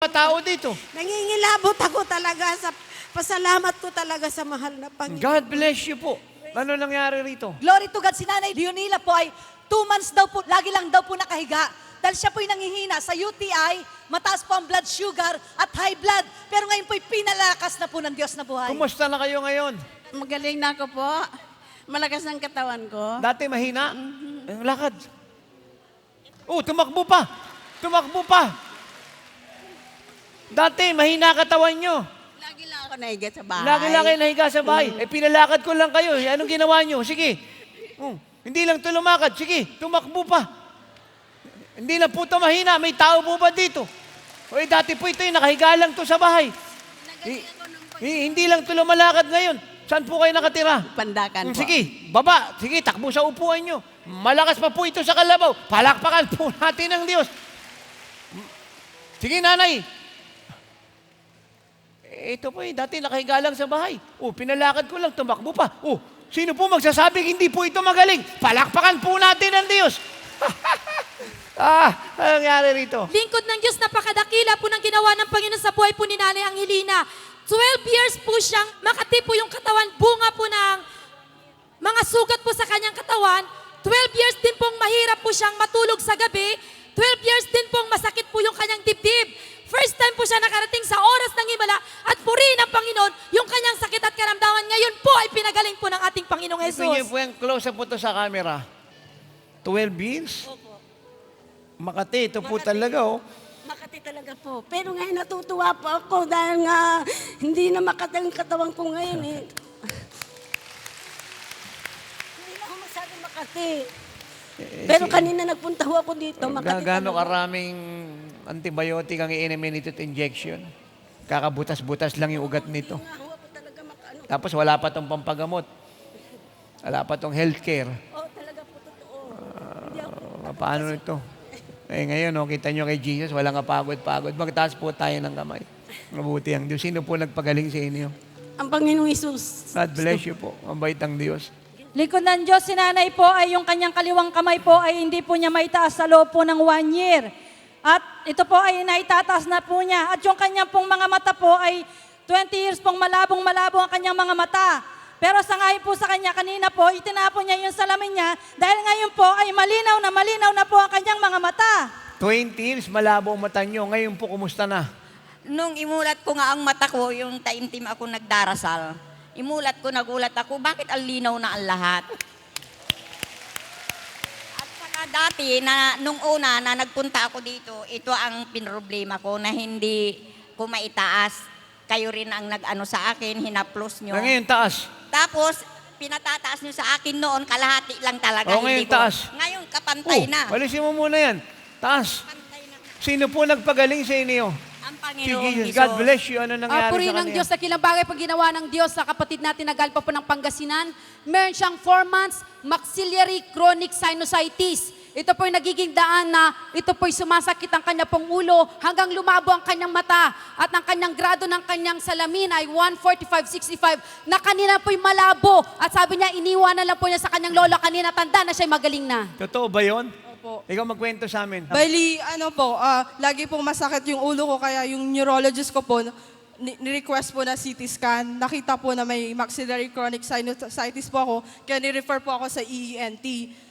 Tao dito. Nangingilabot ako talaga sa pasalamat ko talaga sa mahal na Panginoon. God bless you po. Ano nangyari rito? Glory to God, si Nanay Dionila po ay 2 months daw po, lagi lang daw po nakahiga. Dahil siya po'y nanghihina sa UTI, mataas po ang blood sugar at high blood. Pero ngayon po'y pinalakas na po ng Diyos na buhay. Kumusta na kayo ngayon? Magaling na ako po. Malakas ang katawan ko. Dati mahina? Ang lakad. Oh, tumakbo pa. Tumakbo pa. Dati mahina katawan nyo. Lagi lang ako nahiga sa bahay. Lagi lang kayo nahiga sa bahay. Eh, pinalakad ko lang kayo. Anong ginawa nyo? Sige. Hindi lang ito lumakad. Sige, tumakbo pa. Hindi na po ito mahina. May tao po ba dito? O eh, dati po ito, nakahiga lang ito sa bahay. Hindi lang ito lumalakad ngayon. Saan po kayo nakatira? Pandakan po. Sige, baba. Sige, takbo sa upuan nyo. Malakas pa po ito sa kalabaw. Palakpakan po natin ng Diyos. Sige, nanay. Ito po dati nakahiga lang sa bahay. Pinalakad ko lang, tumakbo pa. Sino po magsasabing hindi po ito magaling? Palakpakan po natin ang Diyos. Ano nangyari rito? Lingkod ng Diyos, napakadakila po ng ginawa ng Panginoon sa buhay po ni Nanay Angelina. 12 years po siyang makati po yung katawan, bunga po ng mga sugat po sa kanyang katawan. 12 years din pong mahirap po siyang matulog sa gabi. 12 years din pong masakit po yung kanyang dibdib. First time po siya nakarating sa oras ng himala at purihin ng Panginoon yung kanyang sakit at karamdaman. Ngayon po ay pinagaling po ng ating Panginoong Ito niyo Jesus. po yung close-up po ito sa camera. 12 years? Makati, ito po talaga Makati talaga po. Pero ngayon natutuwa po ako dahil nga hindi na makati ang katawan ko ngayon eh. Hindi na ako masyado makati. Pero kanina nagpunta ho ako dito, makati Gano'ng talaga. karaming antibiotic ang i-inumin injection? Kakabutas-butas lang yung ugat nito. Nga ho ako talaga makaano. Tapos wala pa tong pampagamot. Wala pa tong healthcare. Talaga po totoo. Hindi ako Paano ito? Ngayon, kita nyo kay Jesus, walang kapagod-pagod. Magtaas po tayo ng kamay. Mabuti ang Diyos. Sino po nagpagaling sa inyo? ang Panginoong Isus. God bless you po. Ang bait ang Diyos. Lingkod ng Diyos, si Nanay po ay yung kanyang kaliwang kamay po ay hindi po niya maitaas sa loob po ng 1 year. At ito po ay naitataas na po niya. At yung kanyang pong mga mata po ay 20 years pong malabong-malabo ang kanyang mga mata. Pero sa ngayon po sa kanya, kanina po, itinapon niya yung salamin niya dahil ngayon po ay malinaw na po ang kanyang mga mata. 20 years, malabo ang mata nyo. Ngayon po, kumusta na? Nung imulat ko nga ang mata ko, yung taimtim ako nagdarasal, imulat ko, nagulat ako, bakit ang linaw na ang lahat? At saka dati, nung una na nagpunta ako dito, ito ang pinroblema ko na hindi ko maitaas. Kayo rin ang nag-ano sa akin, hinaplos nyo. Ngayon, taas. Tapos, pinatataas nyo sa akin noon, kalahati lang talaga. Ngayon, hindi ko. taas. Ngayon, kapantay na. Walisin mo muna yan. Taas. Kapantay na. Sino po nagpagaling sa inyo? Ang Si Panginoong Jesus. Jesus. God bless you. Ano nangyari Purihin sa ng kanya? Diyos sa kilang bagay pag ginawa ng Diyos sa kapatid natin na galing pa po ng Pangasinan. Meron siyang 4 months maxillary chronic sinusitis. Ito po'y nagiging daan na ito po'y sumasakit ang kanya pong ulo hanggang lumabo ang kanyang mata at ang kanyang grado ng kanyang salamin ay 145/65 na kanina po'y malabo at sabi niya iniwanan lang po niya sa kanyang lolo kanina tanda na siya'y magaling na. Totoo ba yun? Opo. Ikaw magkwento sa amin. Bali, lagi pong masakit yung ulo ko, kaya yung neurologist ko po, ni-request po na CT scan. Nakita po na may maxillary chronic sinusitis po ako, kaya ni-refer po ako sa EENT.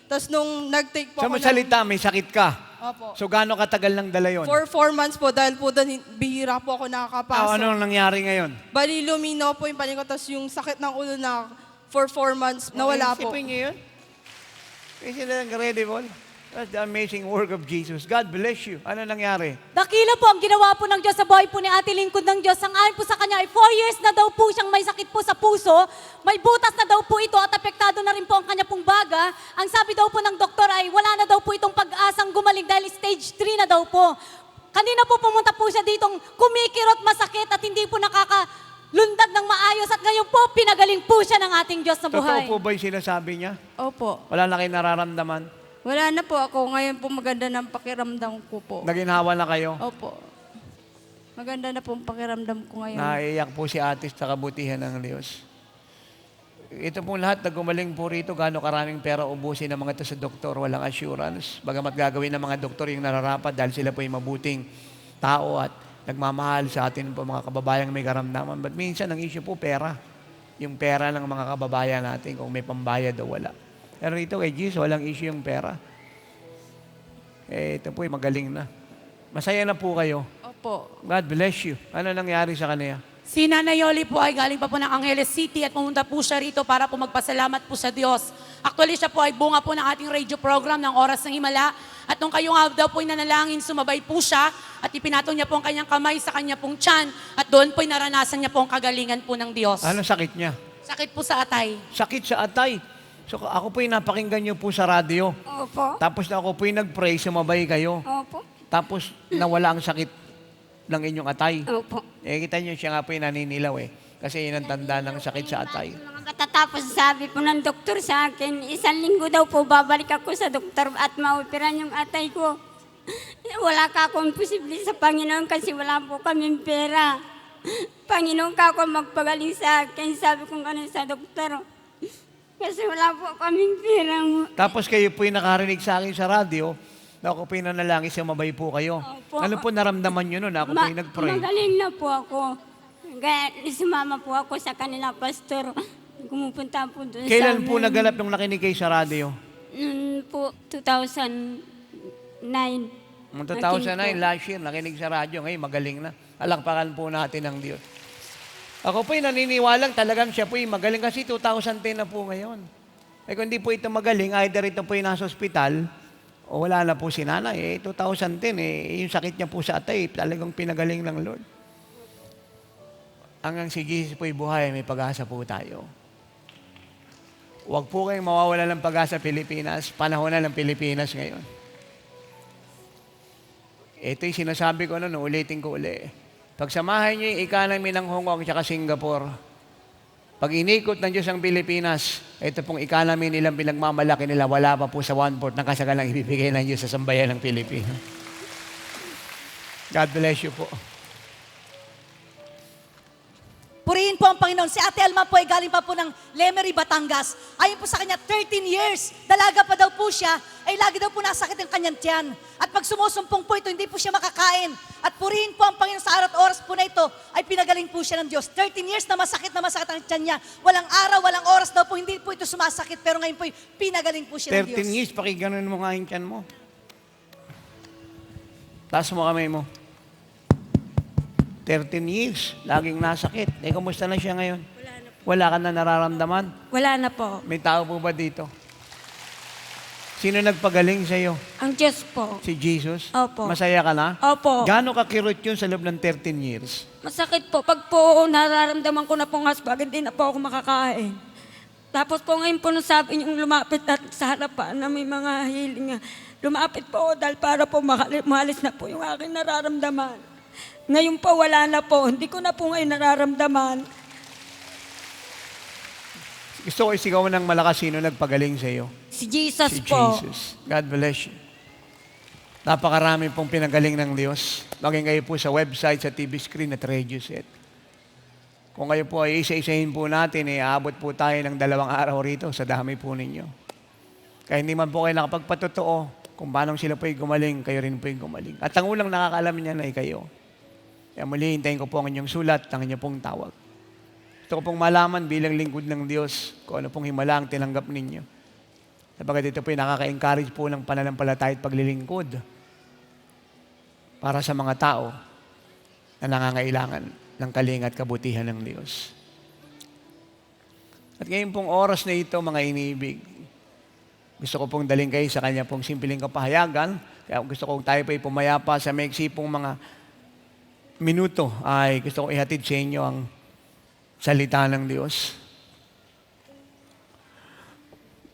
Tapos nung nag-take po Sa ako masalita, may sakit ka. Opo. So, gaano katagal ng dala yun? For 4 months po, dahil po doon, bihira po ako nakakapasok. Ano ang nangyari ngayon? Bali, lumino po yung paningo, tapos yung sakit ng ulo na for 4 months, nawala po. Isipin niyo yun? Kasi lang credible. That's the amazing work of Jesus. God bless you. Ano nangyari? Dakila po ang ginawa po ng Diyos sa buhay po ni Ate Lingkod ng Diyos. Ang ayon po sa kanya ay 4 years na daw po siyang may sakit po sa puso. May butas na daw po ito at apektado na rin po ang kanya pong baga. Ang sabi daw po ng doktor ay wala na daw po itong pag-asang gumaling dahil stage 3 na daw po. Kanina po pumunta po siya ditong kumikirot masakit at hindi po lundag ng maayos at ngayon po pinagaling po siya ng ating Diyos na buhay. Totoo po ba yung sinasabi niya? Opo. Wala na kayo nararamdaman? Wala na po ako. Ngayon po maganda ng pakiramdam ko po. Naginhawa na kayo? Opo. Maganda na po ang pakiramdam ko ngayon. Naiiyak po si ate sa kabutihan ng Diyos. Ito pong lahat na gumaling po rito, gaano karaming pera ubusin ng mga ito sa doktor, walang assurance. Bagamat gagawin ng mga doktor yung nararapat dahil sila po yung mabuting tao at nagmamahal sa atin po mga kababayang may karamdaman. But minsan, ang issue po, pera. Yung pera ng mga kababayan natin, kung may pambayad o wala. Pero rito kay Jesus, walang issue yung pera. Ito po, magaling na. Masaya na po kayo. Opo. God bless you. Ano nangyari sa kanya? Si Nanay Yoli po ay galing pa po ng Angeles City at pumunta po siya rito para po magpasalamat po sa Diyos. Actually, siya po ay bunga po ng ating radio program ng Oras ng Himala. At nung kayong daw po ay nanalangin, sumabay po siya at ipinatong niya po ang kanyang kamay sa kanya pong tiyan at doon po ay naranasan niya po ang kagalingan po ng Diyos. Ano sakit niya? Sakit po sa atay. Sakit sa atay. So ako po yung napakinggan niyo po sa radyo. Opo. Tapos na ako po yung nag-pray, sumabay kayo. Opo. Tapos nawala ang sakit ng inyong atay. Opo. Kita niyo siya nga po yung naninilaw Kasi yun ang tanda ng sakit sa atay. Mga katatapos sabi po ng doktor sa akin, 1 linggo daw po babalik ako sa doktor at maupiran yung atay ko. Wala ka akong posible sa Panginoon kasi wala po kaming pera. Panginoon ka ako magpagaling sa akin, sabi ko ganun sa doktor. Kasi wala po kaming pera. Tapos kayo po yung nakarinig sa akin sa radyo, na ako po yung nanalangin, sumabay po kayo. Opo. Ano po naramdaman nyo nun? Ako po yung nag-pray. Magaling na po ako. Kaya sumama po ako sa kanila, pastor. Kumupunta po doon sa Kailan po amin. naganap nung nakinig kayo sa radyo? Po, 2009. Noong 2009, last year, nakinig sa radyo. Ngayon, magaling na. Alakpakan po natin ang Diyos. Ako po yung naniniwalang talagang siya po yung magaling kasi 2010 na po ngayon. Kung hindi po ito magaling, either ito po yung nasa ospital o wala na po si nanay. 2010, yung sakit niya po sa atay, talagang pinagaling ng Lord. Hanggang si Jesus po yung buhay, may pag-asa po tayo. Huwag po kayong mawawala ng pag-asa Pilipinas. Panahon na ng Pilipinas ngayon. Ito yung sinasabi ko ulitin ko uli. Pagsamahan niyo yung economy ng Hong Kong at Singapore, pag inikot ng Diyos ang Pilipinas, ito pong economy nilang pinagmamalaki nila, wala pa po sa 1/4 ng kasagalang ibibigay ng Diyos sa sambayan ng Pilipinas. God bless you po. Purihin po ang Panginoon. Si Ate Alma po ay galing pa po ng Lemery, Batangas. Ayon po sa kanya, 13 years. Dalaga pa daw po siya, ay lagi daw po nasakit ang kanyang tiyan. At pag sumusumpong po ito, hindi po siya makakain. At purihin po ang Panginoon sa araw at oras po na ito, ay pinagaling po siya ng Diyos. 13 years na masakit ang tiyan niya. Walang araw, walang oras daw po, hindi po ito sumasakit. Pero ngayon po, pinagaling po siya ng Diyos. 13 years, pakiganon mo nga yung tiyan mo. Taas mo kamay mo. 13 years, laging nasakit. Kumusta na siya ngayon? Wala ka na nararamdaman? Wala na po. May tao po ba dito? Sino nagpagaling sa iyo? Ang Diyos po. Si Jesus? Opo. Masaya ka na? Opo. Gaano ka kirot yun sa loob ng 13 years? Masakit po. Pag po nararamdaman ko na pong hasbag, hindi na po ako makakain. Tapos po ngayon po nung sabi niyong lumapit at sa harapan na may mga healing, lumapit po ako dahil para po mahalis na po yung aking nararamdaman. Ngayon po wala na po. Hindi ko na po ngayon nararamdaman. Gusto ko isigaw ng malakas sino nagpagaling sa iyo. Si Jesus Si po. Jesus. God bless you. Napakarami pong pinagaling ng Diyos. Maging kayo po sa website, sa TV screen at radio set. Kung kayo po ay isa-isahin po natin, aabot po tayo ng 2 araw rito sa dami po ninyo. Kaya hindi man po kayo nakapagpatotoo kung paano sila po ay gumaling, kayo rin po ay gumaling. At ang ulang nakakaalam niyan ay kayo. Kaya muli, hintayin ko po ang inyong sulat, ang inyong pong tawag. Gusto ko pong malaman bilang lingkod ng Diyos kung ano pong himala ang tinanggap ninyo. Sabagat ito po ay nakaka-encourage po ng pananampalataya at paglilingkod para sa mga tao na nangangailangan ng kalinga at kabutihan ng Diyos. At ngayon pong oras na ito, mga iniibig, gusto ko pong daling kayo sa kanya pong simpleng kapahayagan. Kaya gusto kong tayo po ay pumayapa sa maiksi pong mga minuto ay gusto kong ihatid sa inyo ang salita ng Diyos.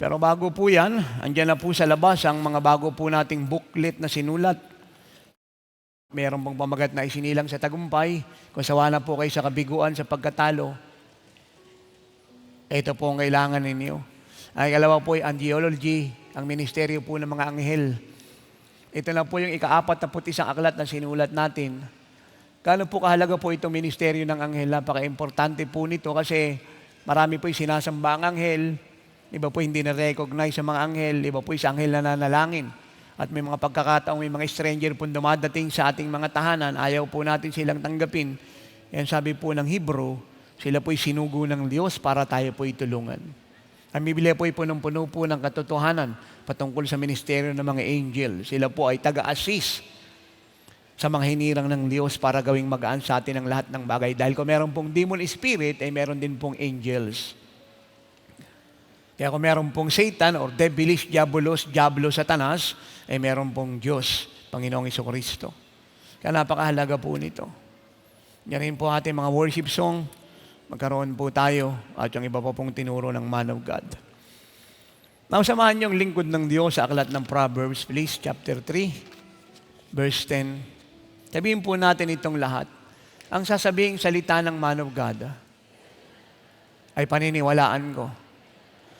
Pero bago po yan, andyan na po sa labas ang mga bago po nating booklet na sinulat. Meron pong pamagat na isinilang sa tagumpay. Kung sawa na po kayo sa kabiguan sa pagkatalo, ito po ang kailangan ninyo. Ang ikalawa po ay angiology, ang ministeryo po ng mga anghel. Ito na po yung ika-41 aklat na sinulat natin. Gaano po kahalaga po itong ministeryo ng anghel? Napaka-importante po nito kasi marami po yung sinasamba ang anghel. Iba po hindi na-recognize sa mga anghel. Iba po yung anghel na nanalangin. At may mga pagkakataong may mga stranger po dumadating sa ating mga tahanan, ayaw po natin silang tanggapin. Yan sabi po ng Hebrew, sila po'y sinugo ng Diyos para tayo po'y tulungan. Ang Biblia po'y punong-puno po ng katotohanan patungkol sa ministeryo ng mga angel. Sila po ay taga-assist sa mga hinirang ng Diyos para gawing magaan sa atin ang lahat ng bagay. Dahil kung meron pong demon spirit, ay meron din pong angels. Kaya kung meron pong Satan or Devilis, Diablo, Satanas, ay meron pong Diyos, Panginoong Jesucristo. Kaya napakahalaga po nito. Yan rin po ating mga worship song. Magkaroon po tayo at yung iba pa pong tinuro ng man of God. Now, samahan niyo ang lingkod ng Diyos sa aklat ng Proverbs, please, chapter 3, verse 10. Sabihin po natin itong lahat. Ang sasabing salita ng man of God ay paniniwalaan ko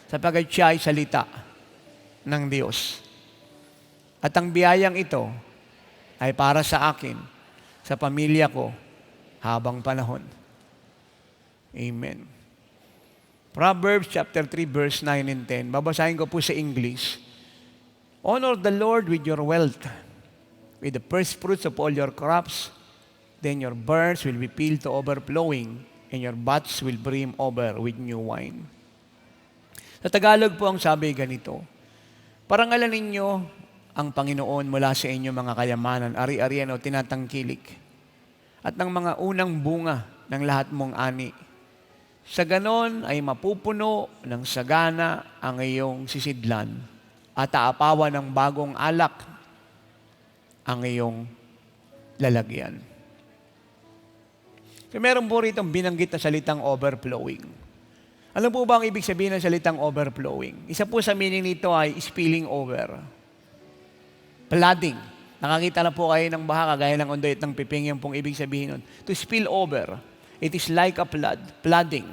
sapagkat siya ay salita ng Diyos. At ang biyayang ito ay para sa akin, sa pamilya ko, habang panahon. Amen. Proverbs chapter 3, verse 9 and 10. Babasahin ko po sa English. Honor the Lord with your wealth, with the first fruits of all your crops, then your barns will be filled to overflowing, and your vats will brim over with new wine. Sa Tagalog po ang sabi ganito, parangalan ninyo ang Panginoon mula sa inyong mga kayamanan, ari-arian o tinatangkilik, at ng mga unang bunga ng lahat mong ani. Sa ganon ay mapupuno ng sagana ang iyong sisidlan at aapawan ng bagong alak ang iyong lalagyan. So meron po rito binanggit na salitang overflowing. Alam po ba ang ibig sabihin ng salitang overflowing? Isa po sa meaning nito ay spilling over. Flooding. Nakakita na po kayo ng baha, kagaya ng undoy at ng piping, yung pong ibig sabihin nun. To spill over. It is like a flood, flooding.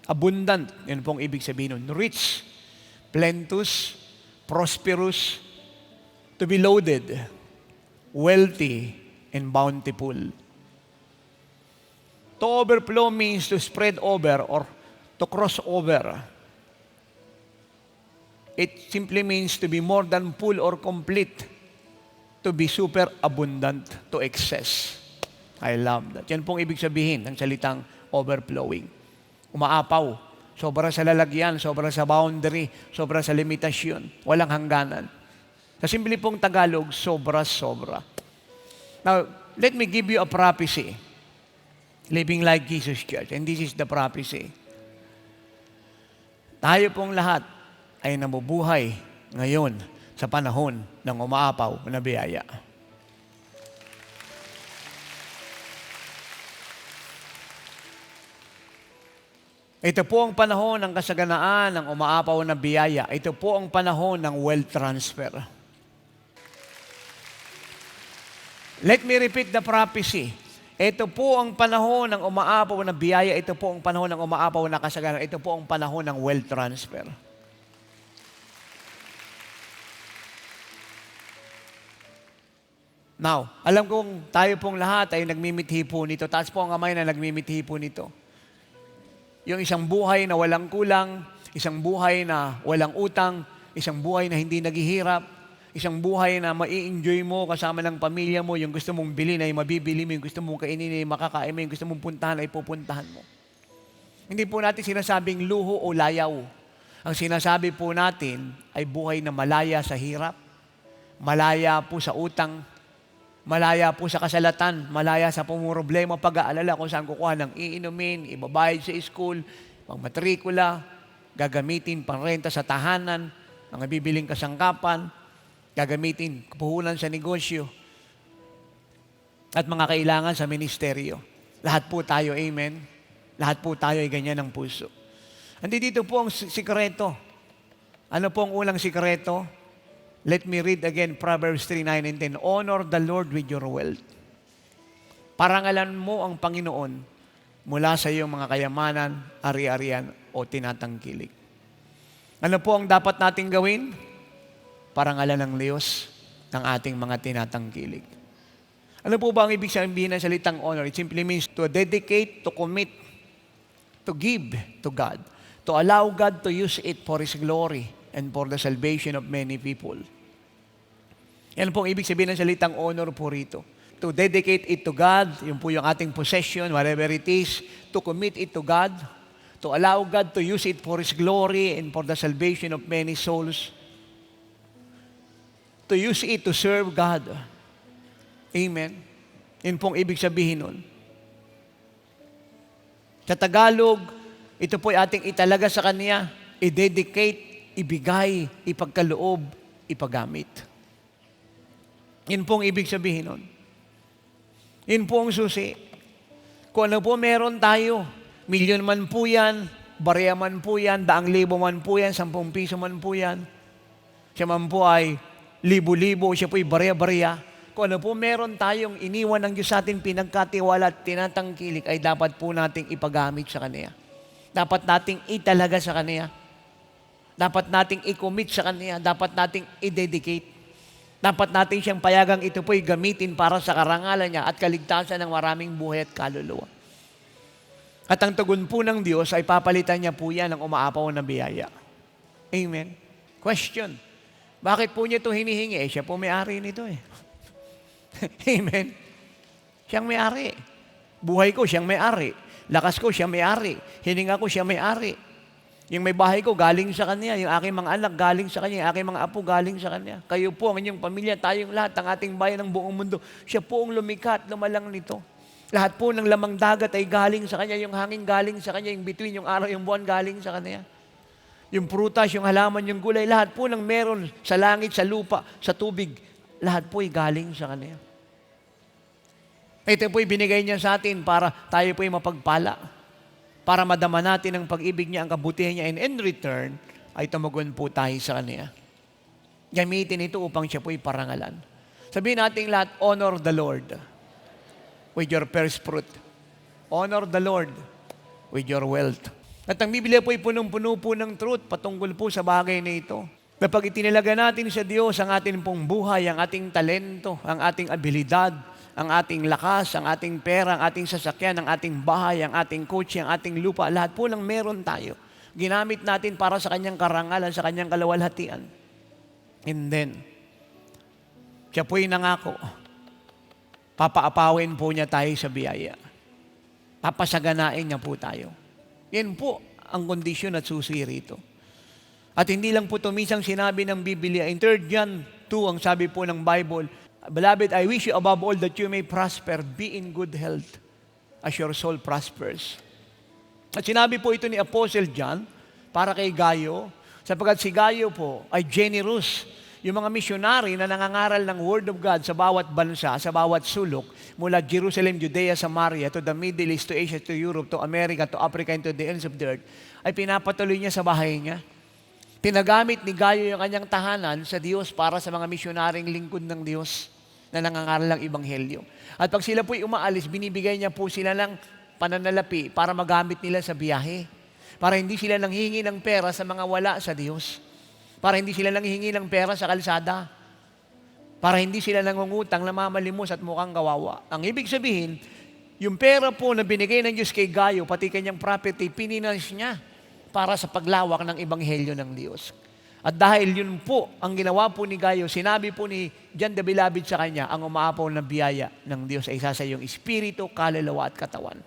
Abundant, yun pong ibig sabihin nun. Rich, plenteous, prosperous, to be loaded, wealthy, and bountiful. To overflow means to spread over or to cross over. It simply means to be more than full or complete, to be super abundant, to excess. I love that. Yan pong ibig sabihin ng salitang overflowing. Umaapaw. Sobra sa lalagyan, sobra sa boundary, sobra sa limitasyon. Walang hangganan. Sa simple pong Tagalog, sobra-sobra. Now, let me give you a prophecy. Living like Jesus Church. And this is the prophecy. Tayo pong lahat ay nabubuhay ngayon sa panahon ng umaapaw na biyaya. Ito po ang panahon ng kasaganaan ng umaapaw na biyaya. Ito po ang panahon ng wealth transfer. Let me repeat the prophecy. Ito po ang panahon ng umaapaw na biyaya. Ito po ang panahon ng umaapaw na kasaganaan. Ito po ang panahon ng wealth transfer. Now, alam kong tayo pong lahat ay nagmimithi po nito. Taas po ang kamay na nagmimithi po nito. Yung isang buhay na walang kulang, isang buhay na walang utang, isang buhay na hindi naghihirap, isang buhay na mai-enjoy mo kasama ng pamilya mo, yung gusto mong bilhin ay mabibili mo, yung gusto mong kainin ay makakain mo, yung gusto mong puntahan ay pupuntahan mo. Hindi po natin sinasabing luho o layaw. Ang sinasabi po natin ay buhay na malaya sa hirap, malaya po sa utang, malaya po sa kasalatan, malaya sa pumroblema, pag-aalala kung saan kukuha ng iinumin, ibabayad sa school, pang matrikula, gagamitin pang renta sa tahanan, mga bibiling kasangkapan, gagamitin puhunan sa negosyo, at mga kailangan sa ministeryo. Lahat po tayo, amen? Lahat po tayo ay ganyan ng puso. Andito po ang sikreto. Ano po ang unang sikreto? Let me read again Proverbs 3:9 and 10. Honor the Lord with your wealth. Parangalan mo ang Panginoon mula sa iyong mga kayamanan, ari-arian o tinatangkilik. Ano po ang dapat nating gawin? Parangalan ng Diyos ng ating mga tinatangkilik. Ano po ba ang ibig sabihin ng salitang honor? It simply means to dedicate, to commit, to give to God, to allow God to use it for His glory and for the salvation of many people. Yan po ang ibig sabihin ng salitang honor po rito. To dedicate it to God, yun po yung ating possession, whatever it is, to commit it to God, to allow God to use it for His glory and for the salvation of many souls, to use it to serve God. Amen. Yun pong ibig sabihin nun. Sa Tagalog, ito po ay ating italaga sa Kanya, i-dedicate, ibigay, ipagkaloob, ipagamit. Yun pong ibig sabihin nun. Yun po ang susi. Kung ano po meron tayo, milyon man po yan, barya man po yan, 100,000 man po yan, 10 piso man po yan, siya man po ay libo-libo, siya po ay barya-barya. Kung ano po meron tayong iniwan ng Diyos sa ating pinagkatiwala at tinatangkilik, ay dapat po nating ipagamit sa Kanya. Dapat nating italaga sa Kanya. Dapat nating i-commit sa Kanya. Dapat nating i-dedicate. Dapat natin siyang payagang ito po'y gamitin para sa karangalan niya at kaligtasan ng maraming buhay at kaluluwa. At ang tugon po ng Diyos ay papalitan niya po yan ng umaapaw na biyaya. Amen. Question. Bakit po niya ito hinihingi? Siya po may-ari nito eh. Amen. Siyang may-ari. Buhay ko, siyang may-ari. Lakas ko, siyang may-ari. Hininga ko, siyang may-ari. Yung may bahay ko, galing sa Kanya. Yung aking mga anak, galing sa Kanya. Yung aking mga apo, galing sa Kanya. Kayo po, ang inyong pamilya, tayong lahat, ang ating bayan ng buong mundo. Siya po ang lumikha at lumalang nito. Lahat po ng lamang dagat ay galing sa Kanya. Yung hangin galing sa Kanya. Yung bituin, yung araw, yung buwan galing sa Kanya. Yung prutas, yung halaman, yung gulay, lahat po ng meron sa langit, sa lupa, sa tubig, lahat po ay galing sa Kanya. Ito po ay binigay niya sa atin para tayo po ay mapagpala. Para madama natin ang pag-ibig niya, ang kabutihan niya, and in return, ay tumugon po tayo sa Kanya. Gamitin ito upang siya po'y parangalan. Sabihin natin lahat, honor the Lord with your first fruit. Honor the Lord with your wealth. At ang Biblia po'y punong-puno po ng truth patungkol po sa bagay na ito. Kapag itinalaga natin sa Diyos ang ating pong buhay, ang ating talento, ang ating abilidad, ang ating lakas, ang ating pera, ang ating sasakyan, ang ating bahay, ang ating kotse, ang ating lupa, lahat po ng meron tayo. Ginamit natin para sa Kanyang karangalan, sa Kanyang kalawalhatian. And then, siya po'y nangako, papaapawin po niya tayo sa biyaya. Papasaganain niya po tayo. Yan po ang kondisyon at susi rito. At hindi lang po ito minsan sinabi ng Biblia. In 3 John 2, ang sabi po ng Bible, Beloved, I wish you above all that you may prosper, be in good health, as your soul prospers. At sinabi po ito ni Apostle John para kay Gayo, sapagkat si Gayo po ay generous. Yung mga misyonary na nangangaral ng Word of God sa bawat bansa, sa bawat sulok, mula Jerusalem, Judea, Samaria, to the Middle East, to Asia, to Europe, to America, to Africa, and to the ends of the earth, ay pinapatuloy niya sa bahay niya. Tinagamit ni Gayo yung kanyang tahanan sa Diyos para sa mga misyonaring lingkod ng Diyos na nangangaral ng Ebanghelyo. At pag sila po'y umaalis, binibigay niya po sila ng pananalapi para magamit nila sa biyahe. Para hindi sila nanghingi ng pera sa mga wala sa Diyos. Para hindi sila nanghingi ng pera sa kalsada. Para hindi sila nangungutang, namamalimos at mukhang kawawa. Ang ibig sabihin, yung pera po na binigay ng Diyos kay Gayo, pati kanyang property, pininance niya para sa paglawak ng Ebanghelyo ng Diyos. At dahil yun po, ang ginawa po ni Gayo, sinabi po ni John the Beloved sa kanya, ang umaapaw na biyaya ng Diyos ay isa sa iyong espiritu, kaluluwa at katawan.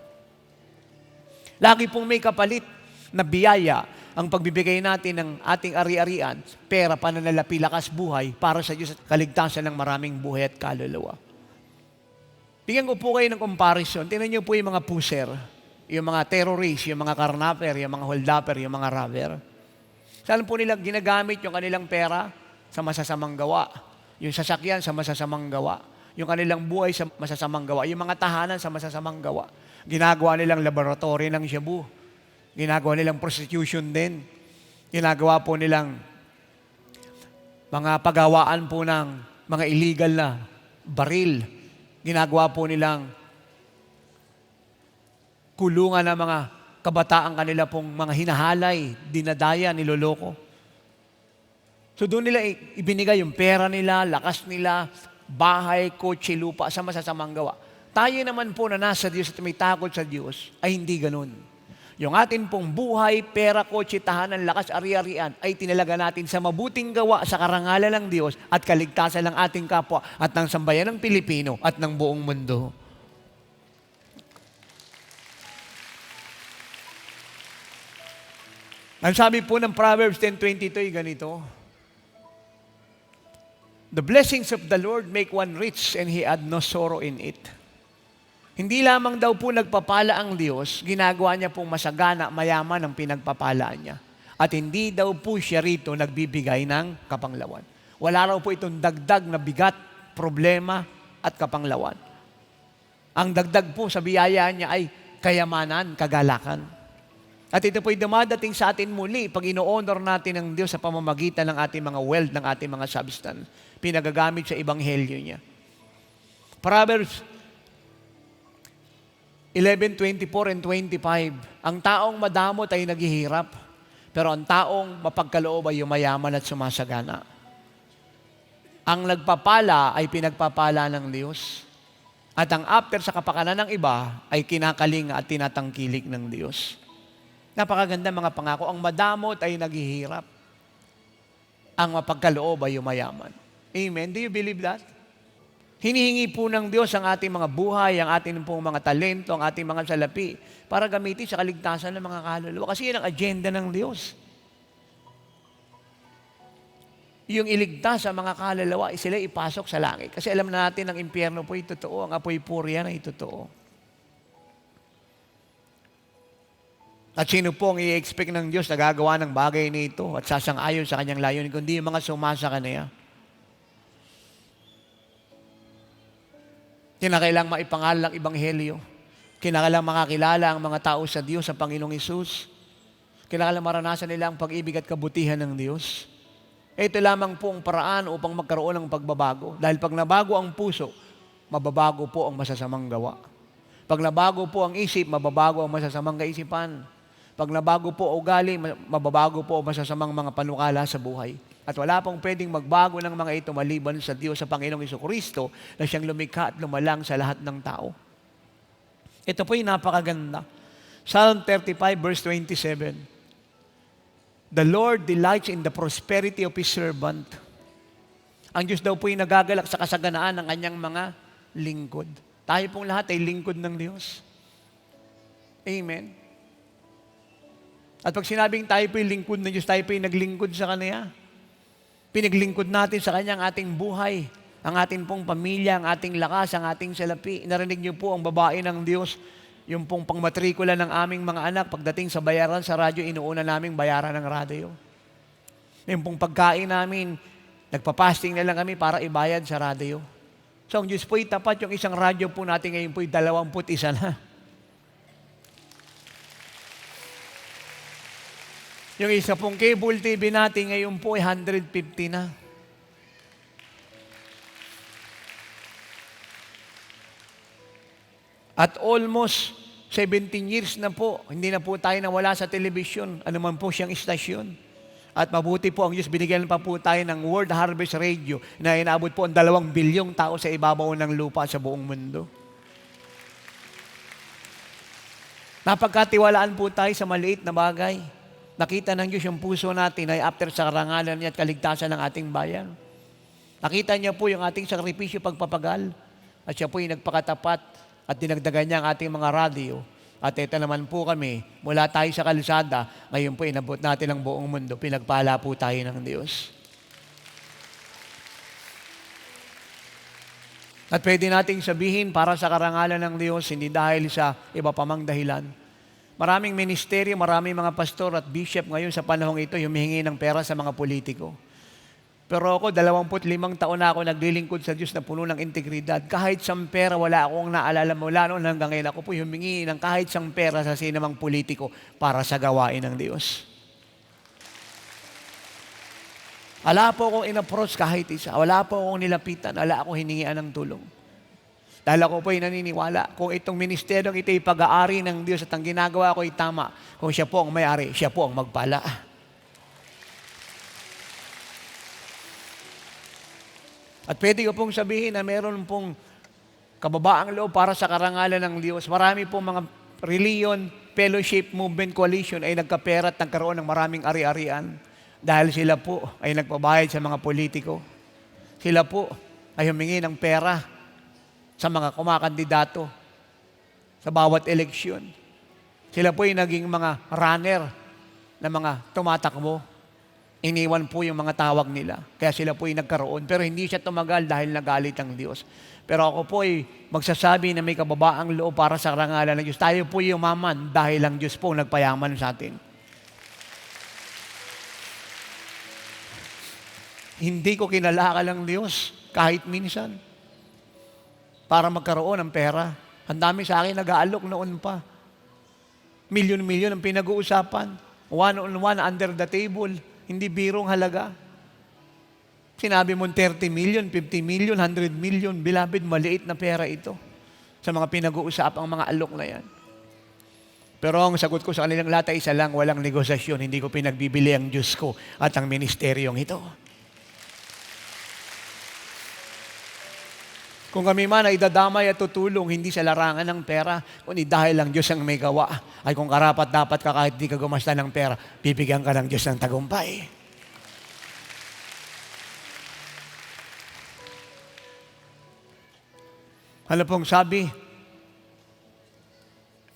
Lagi pong may kapalit na biyaya ang pagbibigay natin ng ating ari-arian, pera, pananalapi, lakas buhay para sa Diyos at kaligtasan ng maraming buhay at kaluluwa. Bigyan ko po kayo ng comparison. Tingnan niyo po yung mga puser, yung mga terrorist, yung mga karnaper, yung mga holdapper, yung mga robber. Saan po nila ginagamit yung kanilang pera? Sa masasamang gawa. Yung sasakyan sa masasamang gawa. Yung kanilang buhay sa masasamang gawa. Yung mga tahanan sa masasamang gawa. Ginagawa nilang laboratory ng shabu. Ginagawa nilang prostitution din. Ginagawa po nilang mga pagawaan po ng mga illegal na baril. Ginagawa po nilang kulungan ng mga kabataan kanila pong mga hinahalay, dinadaya, niloloko. So doon nila ibinigay yung pera nila, lakas nila, bahay, kotse, lupa sa masasamang gawa. Tayo naman po na nasa Diyos at may takot sa Diyos ay hindi ganun. Yung atin pong buhay, pera, kotse, tahanan, lakas, ari-arian ay tinalaga natin sa mabuting gawa sa karangalan ng Diyos at kaligtasan ng ating kapwa at ng sambayan ng Pilipino at ng buong mundo. Ang sabi po ng Proverbs 10:22 ay ganito, "The blessings of the Lord make one rich and He add no sorrow in it." Hindi lamang daw po nagpapala ang Diyos, ginagawa niya pong masagana, mayaman ang pinagpapalaan niya. At hindi daw po siya rito nagbibigay ng kapanglawan. Wala raw po itong dagdag na bigat, problema at kapanglawan. Ang dagdag po sa biyaya niya ay kayamanan, kagalakan. At ito po'y dumadating sa atin muli pag ino-honor natin ang Diyos sa pamamagitan ng ating mga wealth, ng ating mga substance, pinagagamit sa ebanghelyo niya. Proverbs 11:24 and 25, ang taong madamot ay naghihirap, pero ang taong mapagkaloob ay yumayaman at sumasagana. Ang nagpapala ay pinagpapala ng Diyos, at ang after sa kapakanan ng iba ay kinakalinga at tinatangkilik ng Diyos. Napakaganda mga pangako. Ang madamot ay naghihirap, ang mapagkaloob ay yumayaman. Amen? Do you believe that? Hinihingi po ng Diyos ang ating mga buhay, ang ating pong mga talento, ang ating mga salapi para gamitin sa kaligtasan ng mga kaluluwa. Kasi yan ang agenda ng Diyos. Yung iligtas sa mga kaluluwa, sila ipasok sa langit. Kasi alam na natin ang impyerno po ay totoo, ang apoy purya ay totoo. At sino po ang i-expect ng Diyos na gagawa ng bagay nito at sasang-ayon sa kanyang layunin, kundi yung mga sumasa kanya. Kinakailang maipangaral ang ebanghelyo. Kinakailang makakilala ang mga tao sa Diyos, sa Panginoong Hesus. Kinakailang maranasan nila ang pag-ibig at kabutihan ng Diyos. Ito lamang po ang paraan upang magkaroon ng pagbabago. Dahil pag nabago ang puso, mababago po ang masasamang gawa. Pag nabago po ang isip, mababago ang masasamang kaisipan. Pag nabago po ang ugali, mababago po ang masasamang mga panukala sa buhay. At wala pong pwedeng magbago ng mga ito maliban sa Diyos, sa Panginoong Jesucristo na siyang lumikha at lumalang sa lahat ng tao. Ito po yung napakaganda. Psalm 35 verse 27. The Lord delights in the prosperity of His servant. Ang Diyos daw po yung nagagalak sa kasaganaan ng kanyang mga lingkod. Tayo pong lahat ay lingkod ng Diyos. Amen. At pag sinabing tayo po yung lingkod ng Diyos, tayo po yung naglingkod sa Kanya. Pinaglingkod natin sa Kanya ang ating buhay, ang ating pong pamilya, ang ating lakas, ang ating salapi. Narinig niyo po ang babae ng Diyos, yung pong pangmatrikula ng aming mga anak, pagdating sa bayaran sa radyo, inuuna naming bayaran ng radyo. Yung pong pagkain namin, nagpapasting na lang kami para ibayad sa radyo. So ang Diyos po'y tapat, yung isang radyo po natin ngayon po'y 21 na. Yung isa pong cable TV natin ngayon po ay 150 na. At almost 17 years na po, hindi na po tayo nawala sa television, ano man po siyang istasyon. At mabuti po ang Diyos, binigyan pa po tayo ng World Harvest Radio na inaabot po ang 2 bilyong tao sa ibabaw ng lupa sa buong mundo. Napagkatiwalaan po tayo sa maliit na bagay. Nakita ng Diyos yung puso natin ay after sa karangalan niya at kaligtasan ng ating bayan. Nakita niya po yung ating sakripisyo pagpapagal at siya po yung nagpakatapat at dinagdagan niya ang ating mga radyo. At ito naman po kami, mula tayo sa kalsada, ngayon po inabot natin ang buong mundo. Pinagpala po tayo ng Diyos. At pwede nating sabihin para sa karangalan ng Diyos, hindi dahil sa iba pa mang dahilan. Maraming ministeryo, maraming mga pastor at bishop ngayon sa panahong ito humihingi ng pera sa mga politiko. Pero ako, 25 taon na ako naglilingkod sa Diyos na puno ng integridad. Kahit sang pera, wala akong naalala mula noon hanggang ngayon. Ako po humingi ng kahit sang pera sa sinamang politiko para sa gawain ng Diyos. Wala po akong in-approach kahit isa. Wala po akong nilapitan. Wala akong hiningian ng tulong. Dahil ako po ay naniniwala, kung itong ministeryong ito ay pag-aari ng Diyos at ang ginagawa ko ay tama, kung siya po ang may-ari, siya po ang magpala. At pwede ko pong sabihin na meron pong kababaang loob para sa karangalan ng Diyos. Marami pong mga reliyon, Fellowship Movement Coalition ay nagkapera at nagkaroon ng maraming ari-arian dahil sila po ay nagpabayad sa mga politiko. Sila po ay humingi ng pera sa mga kumakandidato sa bawat eleksyon. Sila po ay naging mga runner na mga tumatakbo. Iniwan po yung mga tawag nila. Kaya sila po ay nagkaroon. Pero hindi siya tumagal dahil nagalit ang Diyos. Pero ako po ay magsasabi na may kababaang loob para sa karangalan ng Diyos. Tayo po yumaman dahil ang Diyos po nagpayaman sa atin. Hindi ko kinalakal ang Diyos kahit minsan para magkaroon ng pera. Ang dami sa akin nag-aalok noon pa. Milyon-milyon ang pinag-uusapan. One-on-one, under the table. Hindi birong halaga. Sinabi mo 30 million, 50 million, 100 million. Bilabid, maliit na pera ito. Sa mga pinag-uusapang mga alok na yan. Pero ang sagot ko sa kanilang lahat ay isa lang, walang negosasyon. Hindi ko pinagbibili ang Diyos ko at ang ministeryong ito. Kung kami man ay dadamay at tutulong, hindi sa larangan ng pera, kundi dahil ang Diyos ang may gawa, ay kung karapat dapat ka kahit di ka gumasta ng pera, bibigyan ka ng Diyos ng tagumpay. Ano pong sabi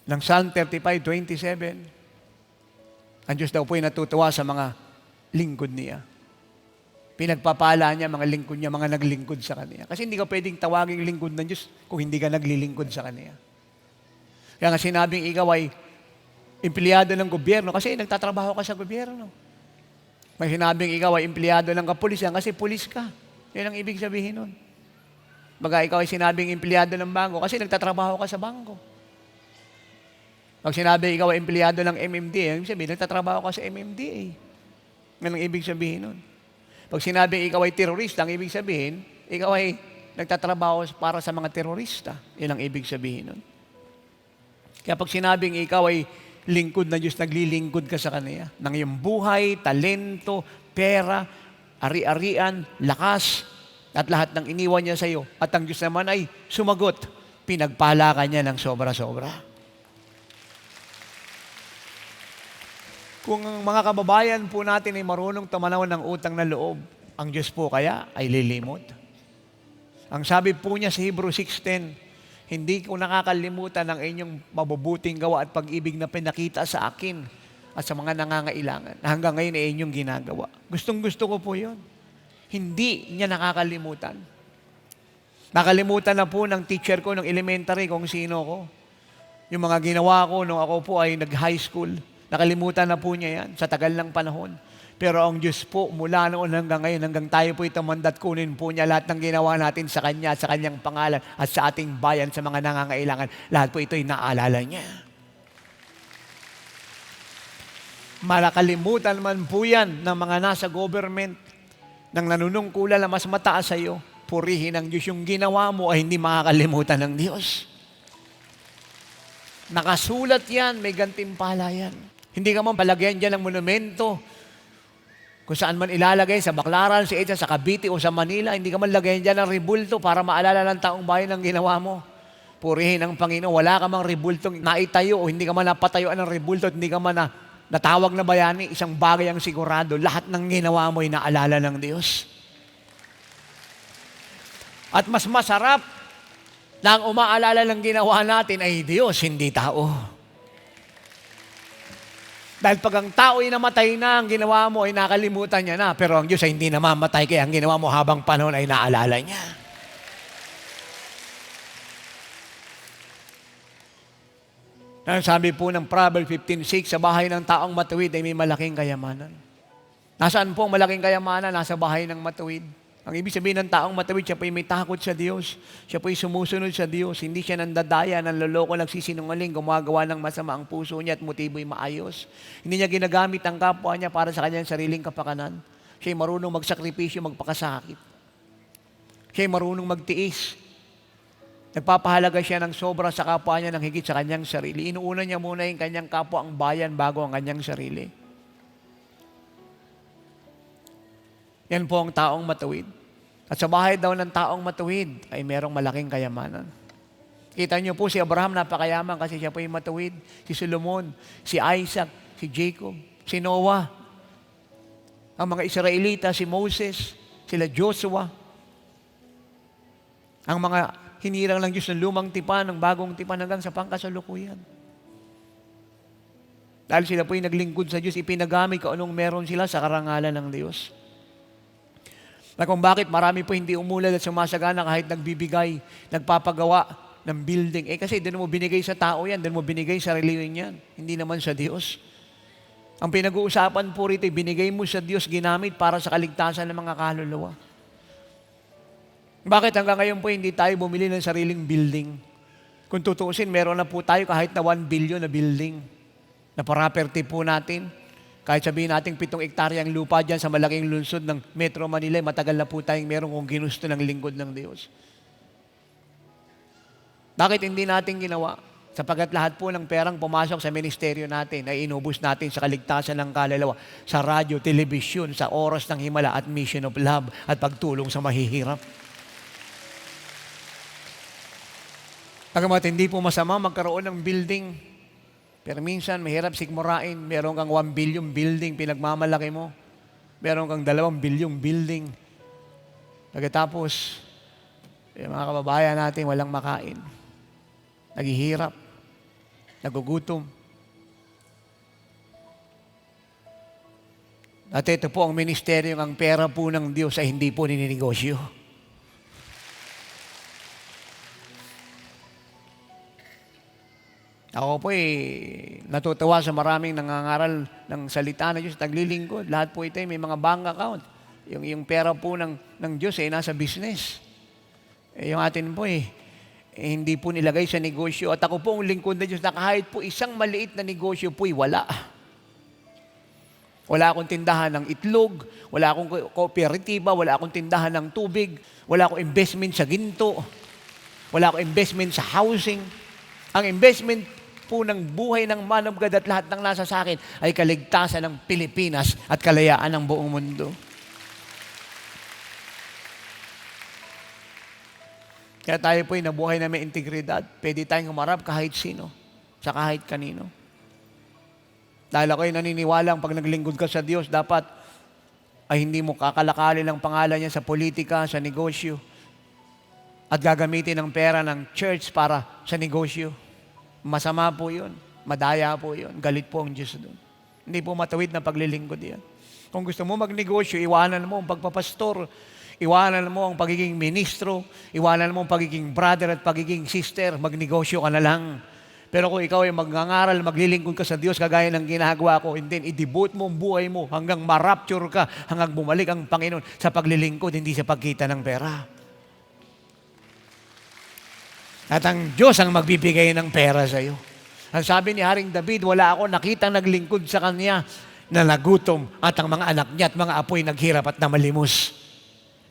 ng Psalm 35:27? Ang Diyos daw po ay natutuwa sa mga lingkod niya. Pinagpapala niya mga lingkod niya, mga naglingkod sa Kanya. Kasi hindi ka pwedeng tawaging lingkod ng Diyos kung hindi ka naglilingkod sa Kanya. Kaya nga sinabing ikaw ay empleyado ng gobyerno kasi nagtatrabaho ka sa gobyerno. May sinabing ikaw ay empleyado ng kapulisan kasi pulis ka. Yan ang ibig sabihin nun. Baga ikaw ay sinabing empleyado ng bangko kasi nagtatrabaho ka sa bangko. Pag sinabi ikaw ay empleyado ng MMDA, ibig sabihin nagtatrabaho ka sa MMDA. Yan ang ibig sabihin nun. Pag sinabing ikaw ay terorista, ang ibig sabihin, ikaw ay nagtatrabaho para sa mga terorista. Yan ang ibig sabihin nun. Kaya pag sinabing ikaw ay lingkod na Diyos, naglilingkod ka sa Kanya. Ng iyong buhay, talento, pera, ari-arian, lakas, at lahat ng iniwan niya sa iyo. At ang Diyos naman ay sumagot. Pinagpala ka niya ng sobra-sobra. Kung ang mga kababayan po natin ay marunong tumanaw ng utang na loob, ang Diyos po kaya ay lilimot. Ang sabi po niya sa Hebrews 6:10, hindi ko nakakalimutan ang inyong mabubuting gawa at pag-ibig na pinakita sa akin at sa mga nangangailangan. Hanggang ngayon ay inyong ginagawa. Gustong-gusto ko po yun. Hindi niya nakakalimutan. Nakalimutan na po ng teacher ko ng elementary kung sino ko. Yung mga ginawa ko nung ako po ay nag-high school. Nakalimutan na po niya yan sa tagal ng panahon. Pero ang Diyos po, mula noon hanggang ngayon, hanggang tayo po itamandat, kunin po niya lahat ng ginawa natin sa Kanya, sa Kanyang pangalan, at sa ating bayan, sa mga nangangailangan. Lahat po ito'y naalala niya. Malakalimutan man po yan ng mga nasa government, ng nanunungkulan na mas mataas sa iyo, purihin ang Diyos. Yung ginawa mo ay hindi makakalimutan ng Diyos. Nakasulat yan, may gantimpala yan. Hindi ka man palagyan dyan ng monumento. Kung saan man ilalagay, sa Baclaran, sa Edsa, sa Cavite o sa Manila, hindi ka man lagayan dyan ng rebulto para maalala ng taong bayan ang ginawa mo. Purihin ang Panginoon. Wala ka mang rebultong naitayo o hindi ka man napatayuan ng rebulto at hindi ka man natawag na bayani. Isang bagay ang sigurado. Lahat ng ginawa mo ay naalala ng Diyos. At mas masarap na ang umaalala ng ginawa natin ay Diyos, hindi tao. Dahil pag ang tao ay namatay na, ang ginawa mo ay nakalimutan niya na. Pero ang Diyos ay hindi namamatay, kaya ang ginawa mo habang panahon ay naalala niya. Sabi po ng Proverbs 15:6, sa bahay ng taong matuwid ay may malaking kayamanan. Nasaan po ang malaking kayamanan? Nasa bahay ng matuwid. Ang ibig sabihin ng taong matuwid, siya po ay may takot sa Diyos. Siya po ay sumusunod sa Diyos. Hindi siya nandadaya, nanloloko, nagsisinungaling, gumagawa ng masama ang puso niya at motibo'y maayos. Hindi niya ginagamit ang kapwa niya para sa kanyang sariling kapakanan. Siya ay marunong magsakripisyo, magpakasakit. Siya ay marunong magtiis. Nagpapahalaga siya ng sobra sa kapwa niya ng higit sa kanyang sarili. Inuuna niya muna yung kanyang kapwa, ang bayan, bago ang kanyang sarili. Yan po ang taong matuwid. At sa bahay daw ng taong matuwid ay merong malaking kayamanan. Kita niyo po si Abraham napakayaman kasi siya po yung matuwid. Si Solomon, si Isaac, si Jacob, si Noah. Ang mga Israelita, si Moses, sila Joshua. Ang mga hinirang ng Diyos ng lumang tipan, ng bagong tipan hanggang sa pangkasalukuyan. Dahil sila po yung naglingkod sa Diyos, ipinagamit kung anong meron sila sa karangalan ng Diyos. Na kung bakit marami po hindi umulad at sumasagana kahit nagbibigay, nagpapagawa ng building. Kasi doon mo binigay sa tao yan, doon mo binigay sa reliyon yan. Hindi naman sa Diyos. Ang pinag-uusapan po rito, binigay mo sa Diyos, ginamit para sa kaligtasan ng mga kaluluwa. Bakit hanggang ngayon po hindi tayo bumili ng sariling building? Kung tutuusin, meron na po tayo kahit na 1 billion na building. Na property po natin. Kahit sabihin natin 7 hektarya ang lupa dyan sa malaking lungsod ng Metro Manila, matagal na po tayong meron kung ginusto ng lingkod ng Diyos. Bakit hindi natin ginawa? Sapagkat lahat po ng perang pumasok sa ministeryo natin ay inubos natin sa kaligtasan ng kaluluwa, sa radyo, telebisyon, sa oras ng himala at mission of love at pagtulong sa mahihirap. Pagamat hindi po masama magkaroon ng building, pero minsan mahirap sigmurain, meron kang 1 billion building, pinagmamalaki mo. Meron kang 2 billion building. Pagkatapos, yung mga kababayan natin walang makain. Naghihirap. Nagugutom. At ito po ang ministeryo, ang pera po ng Diyos ay hindi po nininegosyo. Ako po natutuwa sa maraming nangangaral ng salita ng Diyos, naglilingkod. Lahat po ito may mga bank account. Yung pera po ng Diyos nasa business. Yung atin po hindi po nilagay sa negosyo. At ako po ang lingkod ng Diyos na kahit po isang maliit na negosyo po wala. Wala akong tindahan ng itlog, wala akong kooperatiba, wala akong tindahan ng tubig, wala akong investment sa ginto, wala akong investment sa housing. Ang investment po ng buhay ng man of God at lahat ng nasa sa akin ay kaligtasan ng Pilipinas at kalayaan ng buong mundo. Kaya tayo po nabuhay na may integridad. Pwede tayong humarap kahit sino, sa kahit kanino. Dahil ako'y naniniwalang pag naglingkod ka sa Diyos, dapat ay hindi mo kakalakalin ang pangalan niya sa politika, sa negosyo, at gagamitin ang pera ng church para sa negosyo. Masama po yun. Madaya po yun. Galit po ang Diyos doon. Hindi po matawid na paglilingkod yan. Kung gusto mo magnegosyo, iwanan mo ang pagpapastor, iwanan mo ang pagiging ministro, iwanan mo ang pagiging brother at pagiging sister, magnegosyo ka na lang. Pero kung ikaw ay magngangaral, maglilingkod ka sa Diyos, kagaya ng ginagawa ko, and then i-devote mo ang buhay mo hanggang ma-rapture ka, hanggang bumalik ang Panginoon sa paglilingkod, hindi sa pagkita ng pera. At ang Diyos ang magbibigay ng pera sa iyo. Ang sabi ni Haring David, wala ako nakitang naglingkod sa Kanya na nagutom at ang mga anak niya at mga apoy naghirap at namalimos.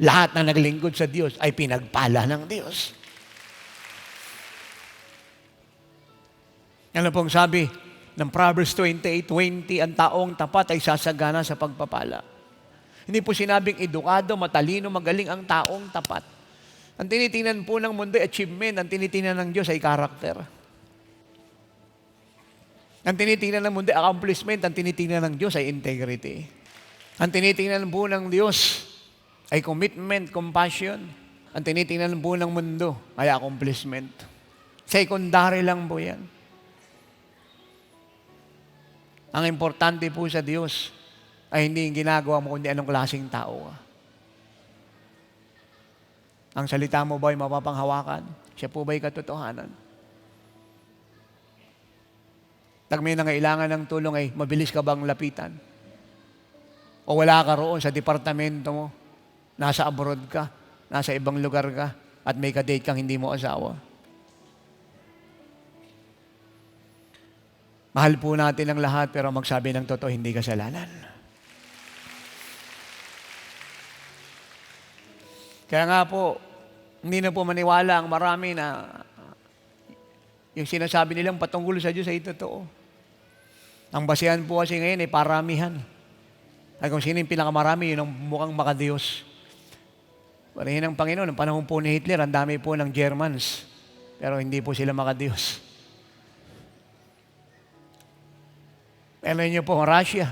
Lahat na naglingkod sa Diyos ay pinagpala ng Diyos. Ano pong sabi ng Proverbs 28:20, ang taong tapat ay sasagana sa pagpapala. Hindi po sinabing edukado, matalino, magaling ang taong tapat. Ang tinitingnan po ng mundo ay achievement, ang tinitingnan ng Diyos ay character. Ang tinitingnan ng mundo ay accomplishment, ang tinitingnan ng Diyos ay integrity. Ang tinitingnan po ng Diyos ay commitment, compassion. Ang tinitingnan po ng mundo ay accomplishment. Secondary lang po yan. Ang importante po sa Diyos ay hindi yung ginagawa mo kundi anong klaseng tao ka. Ang salita mo ba ay mapapanghawakan? Siya po ba ay katotohanan? Pag may nangailangan ng tulong ay mabilis ka bang lapitan? O wala ka roon sa departamento mo, nasa abroad ka, nasa ibang lugar ka, at may kadate kang hindi mo asawa? Mahal po natin ang lahat, pero magsabi ng totoo, hindi kasalanan. Kaya nga po, hindi na po maniwala ang marami na yung sinasabi nilang patungkol sa Diyos ay totoo. Ang basihan po kasi ngayon ay paramihan. Ay kung sino yung pinakamarami, yun ang mukhang makadiyos. Parihin ng Panginoon, ang panahon po ni Hitler, ang dami po ng Germans. Pero hindi po sila makadiyos. Pero niyo po, Russia,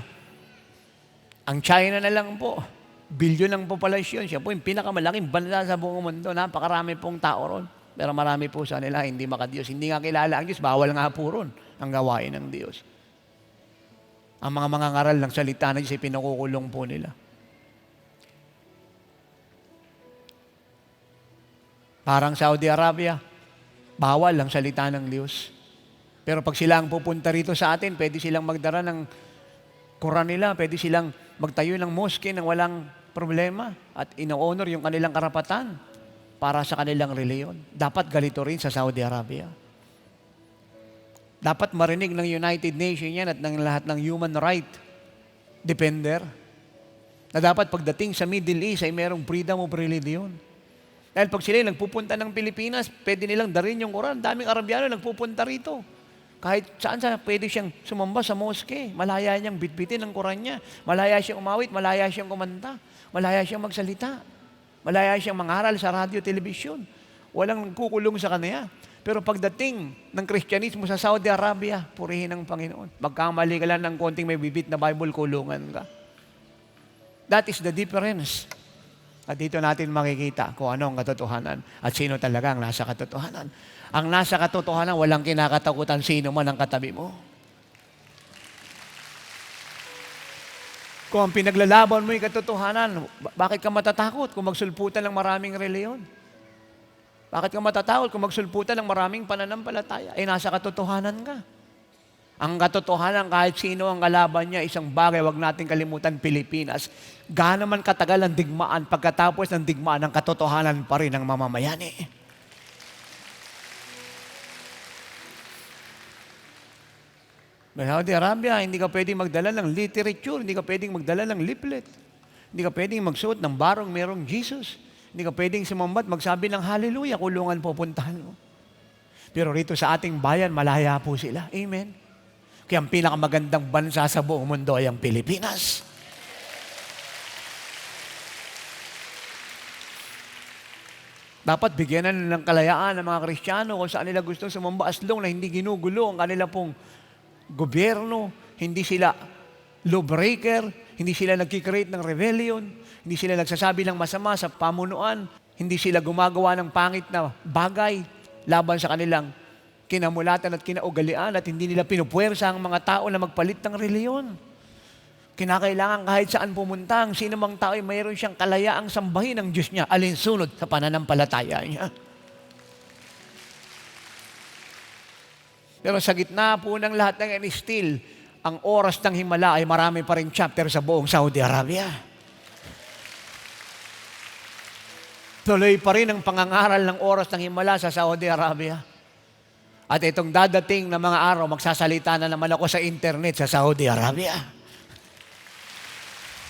ang China na lang po, bilyon ng populasyon, siya po yung pinakamalaking bansa sa buong mundo, napakarami pong tao ron. Pero marami po sa nila hindi makadiyos. Hindi nga kilala ang Diyos, bawal nga po ron ang gawain ng Diyos. Ang mga mangangaral ng salita ng Diyos ay pinakukulong po nila. Parang Saudi Arabia, bawal ang salita ng Diyos. Pero pag sila ang pupunta rito sa atin, pwede silang magdara ng Quran nila, pwede silang magtayo ng mosque nang walang problema at ino-honor yung kanilang karapatan para sa kanilang reliyon. Dapat galito rin sa Saudi Arabia. Dapat marinig ng United Nations yan at ng lahat ng human right defender na dapat pagdating sa Middle East ay merong freedom of religion. Dahil pag sila nagpupunta ng Pilipinas, pwede nilang darin yung Quran. Daming Arabiano nagpupunta rito. Kahit saan pwede siyang sumamba sa mosque. Malaya niyang bitbitin ang Quran niya. Malaya siyang umawit, malaya siyang kumanta. Malaya siyang magsalita. Malaya siyang mangaral sa radyo, telebisyon. Walang kukulong sa kanya. Pero pagdating ng Kristyanismo sa Saudi Arabia, purihin ang Panginoon. Magkamali ka lang ng konting may bibit na Bible, kulungan ka. That is the difference. At dito natin makikita kung ano ang katotohanan at sino talaga ang nasa katotohanan. Ang nasa katotohanan, walang kinakatakutan sino man ang katabi mo. Kung ang pinaglalaban mo yung katotohanan, bakit ka matatakot kung magsulputan ng maraming reliyon? Bakit ka matatakot kung magsulputan ng maraming pananampalataya? Eh, nasa katotohanan ka. Ang katotohanan, kahit sino ang kalaban niya, isang bagay, wag natin kalimutan, Pilipinas. Gaano man katagal ang digmaan, pagkatapos ng digmaan, ang katotohanan pa rin ang mamamayani. Saudi Arabia, hindi ka pwedeng magdala ng literature, hindi ka pwedeng magdala ng leaflet, hindi ka pwedeng magsuot ng barong merong Jesus, hindi ka pwedeng sumambat, magsabi ng hallelujah, kulungan pupuntahan mo. Pero rito sa ating bayan, malaya po sila. Amen. Kaya ang pinakamagandang bansa sa buong mundo ay ang Pilipinas. Dapat bigyan na ng kalayaan ng mga Kristiyano kung saan nila gustong sumamba as long na hindi ginugulo ang kanila pong gobyerno, hindi sila lawbreaker, hindi sila nagkikreate ng rebellion, hindi sila nagsasabi ng masama sa pamunuan, hindi sila gumagawa ng pangit na bagay laban sa kanilang kinamulatan at kinaugalian at hindi nila pinupuwersa ang mga tao na magpalit ng reliyon. Kinakailangan kahit saan pumunta, ang sino mang tao ay mayroon siyang kalayaang sambahin ng Diyos niya alinsunod sa pananampalataya niya. Pero sa gitna po ng lahat ng yan, still, ang oras ng himala ay marami pa rin chapter sa buong Saudi Arabia. Tuloy pa rin ang pangangaral ng oras ng himala sa Saudi Arabia. At itong dadating na mga araw, magsasalita na naman ako sa internet sa Saudi Arabia.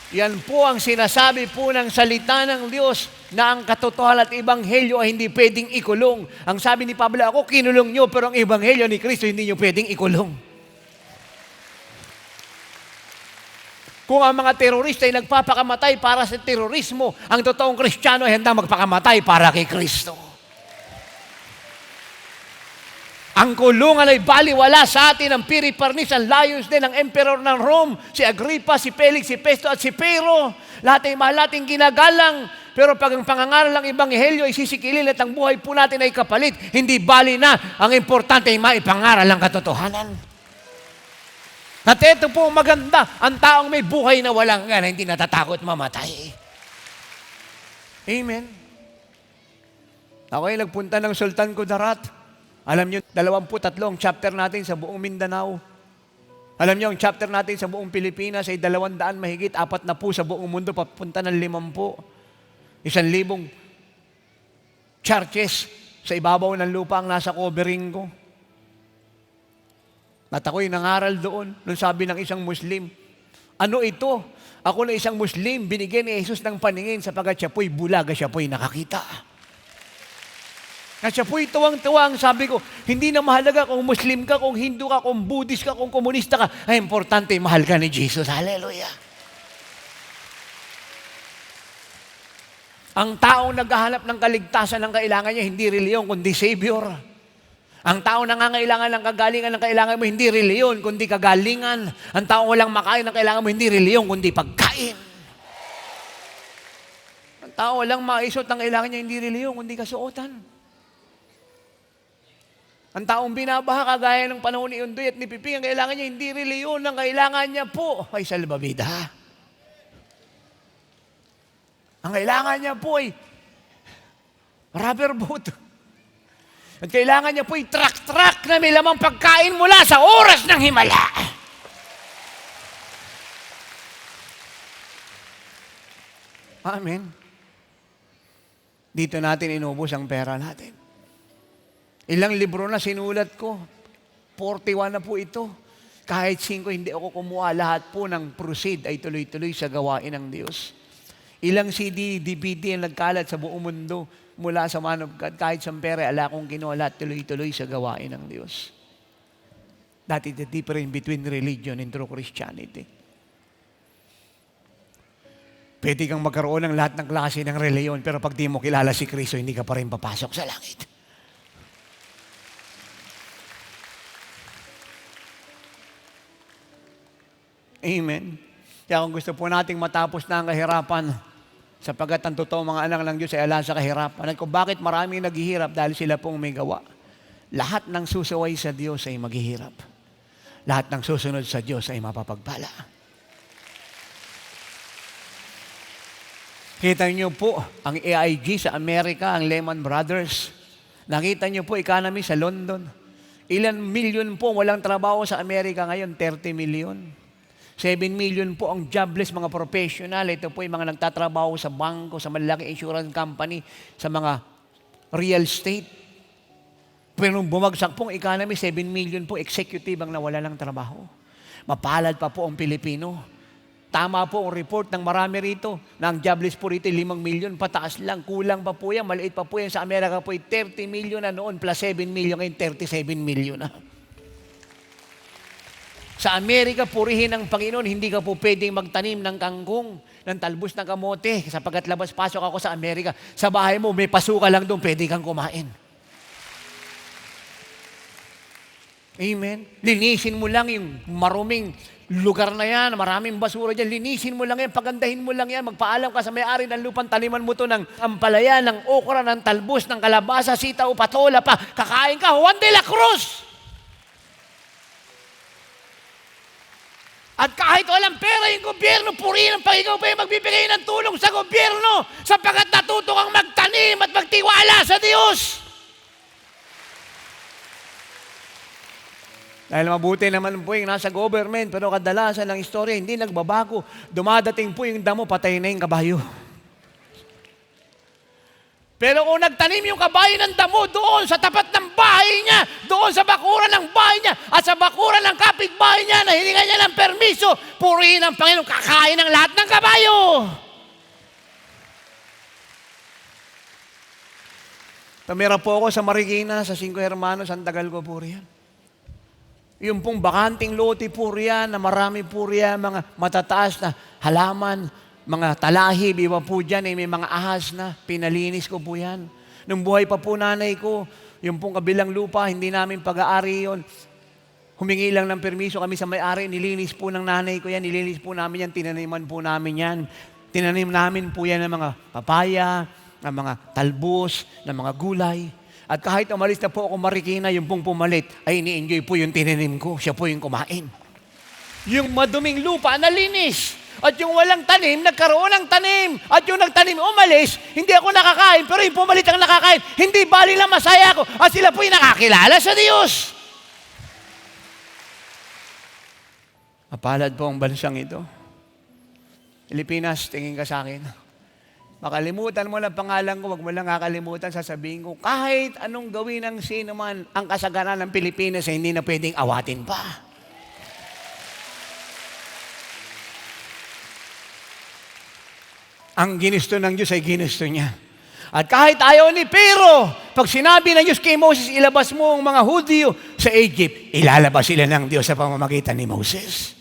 Yan po ang sinasabi po ng salita ng Diyos na ang katotohanan at ebanghelyo ay hindi pwedeng ikulong. Ang sabi ni Pablo, ako kinulong nyo, pero ang ebanghelyo ni Kristo hindi nyo pwedeng ikulong. Kung ang mga terorista ay nagpapakamatay para sa terorismo, ang totoong Kristiyano ay handang magpakamatay para kay Kristo. Ang kulungan ay baliwala sa atin, ang piriparnis, ang layos din, ang emperor ng Rome, si Agrippa, si Felix, si Festo at si Pero. Lahat ay mahal nating ginagalang. Pero pag ang pangangaral ng ebanghelyo ay sisikilin at ang buhay po natin ay kapalit, hindi bali na. Ang importante ay maipangaral ang katotohanan. At ito po maganda, ang taong may buhay na walang gana, hindi natatakot mamatay. Amen. Ako ay nagpunta ng Sultan Kudarat. Alam niyo, 23 ang chapter natin sa buong Mindanao. Alam niyo, ang chapter natin sa buong Pilipinas ay 200 mahigit, 4 na po sa buong mundo, papunta ng 50. 1,000 churches sa ibabaw ng lupa ang nasa covering ko. At ako'y nangaral doon, nung sabi ng isang Muslim, ano ito? Ako na isang Muslim, binigyan ni Jesus ng paningin sapagat siya po'y bulaga, siya po'y nakakita. At siya po'y tuwang-tuwang, sabi ko, hindi na mahalaga kung Muslim ka, kung Hindu ka, kung Buddhist ka, kung komunista ka. Ay, importante, mahal ka ni Jesus. Hallelujah. Ang taong naghahanap ng kaligtasan ng kailangan niya, hindi reliyon, kundi Savior. Ang tao nangangailangan ng kagalingan ng kailangan mo, hindi reliyon, kundi kagalingan. Ang tao walang makain ng kailangan mo, hindi reliyon, kundi pagkain. Ang tao walang maisot ng kailangan niya, hindi reliyon, kundi kasuotan. Ang taong binabaha, kagaya ng panahon ni Undoy at ni Piping, ang kailangan niya, hindi reliyon, ang kailangan niya po ay salbabida. Ang kailangan niya po ay rubber boot. At kailangan niya po ay truck na may lamang pagkain mula sa oras ng himala. Amen. Dito natin inubos ang pera natin. Ilang libro na sinulat ko. 41 na po ito. Kahit 5, hindi ako kumuha. Lahat po ng proceed ay tuloy-tuloy sa gawain ng Diyos. Ilang CD, DVD ang nagkalat sa buong mundo mula sa man of God. Kahit sa pera, ala kong kinuha lahat tuloy-tuloy sa gawain ng Diyos. That is the difference between religion and true Christianity. Pwede kang magkaroon ng lahat ng klase ng reliyon, pero pag di mo kilala si Kristo, hindi ka pa rin papasok sa langit. Amen. Kaya kung gusto po nating matapos na ang kahirapan, sapagat ang totoo mga anak ng Diyos ay ala sa kahirapan. At kung bakit maraming naghihirap dahil sila pong may gawa. Lahat ng susuway sa Diyos ay maghihirap. Lahat ng susunod sa Diyos ay mapapagpala. Kita niyo po ang AIG sa Amerika, ang Lehman Brothers. Nakita niyo po economy sa London. Ilan milyon po walang trabaho sa Amerika ngayon? 30 million. 7 million po ang jobless mga professional. Ito po yung mga nagtatrabaho sa bangko, sa malaki insurance company, sa mga real estate. Pero nung bumagsak pong economy, 7 million po executive ang nawala ng trabaho. Mapalad pa po ang Pilipino. Tama po ang report ng marami rito na ang jobless po rito 5 million, pataas lang. Kulang pa po yan, maliit pa po yan. Sa Amerika po 30 million na noon plus 7 million, ngayon 37 million na. Sa Amerika, purihin ng Panginoon, hindi ka po pwedeng magtanim ng kangkong, ng talbos ng kamote, sapagkat labas-pasok ako sa Amerika. Sa bahay mo, may pasuka lang doon, pwede kang kumain. Amen? Linisin mo lang yung maruming lugar na yan, maraming basura dyan, linisin mo lang yan, pagandahin mo lang yan, magpaalam ka sa may-ari ng lupang, taniman mo to ng ampalaya, ng okra, ng talbos, ng kalabasa, sitaw, patola pa, kakain ka, Juan de la Cruz! At kahit walang pera yung gobyerno, purihin ang Panginoon pa yung magbibigay ng tulong sa gobyerno sapagkat natuto kang magtanim at magtiwala sa Diyos. Dahil mabuti naman po yung nasa government, pero kadalasan ng istorya, hindi nagbabago. Dumadating po yung damo, patay na yung kabayo. Pero kung nagtanim yung kabayo ng damo doon sa tapat ng bahay niya, doon sa bakuran ng bahay niya, at sa bakuran ng kapitbahay niya, na hiningan niya ng permiso, purihin ang Panginoon, kakain ng lahat ng kabayo. Tumira po ako sa Marikina, sa 5 Hermanos, ang tagal ko po riyan. Yung pong bakanting lote po riyan, na marami po riyan, mga matataas na halaman, mga talahib, iba po dyan, may mga ahas na, pinalinis ko po yan. Nung buhay pa po nanay ko, yung pong kabilang lupa, hindi namin pag-aari yun. Humingi lang ng permiso kami sa may-ari, nilinis po ng nanay ko yan, nilinis po namin yan, tinaniman po namin yan. Tinanim namin po yan ng mga papaya, ng mga talbos, ng mga gulay. At kahit umalis na po ako Marikina, yung pong pumalit, ay ini-enjoy po yung tinanim ko, siya po yung kumain. Yung maduming lupa, nalinis. At yung walang tanim, nagkaroon ng tanim. At yung nagtanim, umalis, hindi ako nakakain, pero yung pumalit ang nakakain, hindi bali lang masaya ako. At sila po'y nakakilala sa Diyos. Mapalad po ang bansang ito. Pilipinas, tingin ka sa akin. Makalimutan mo lang pangalan ko, wag mo lang kakalimutan, sasabihin ko, kahit anong gawin ng sino man, ang kasagaran ng Pilipinas ay hindi na pwedeng awatin pa. Ang ginusto ng Diyos ay ginusto niya. At kahit ayaw ni Pero, pag sinabi ng Diyos kay Moses, ilabas mo ang mga Hudyo sa Egypt, ilalabas sila ng Diyos sa pamamagitan ni Moses.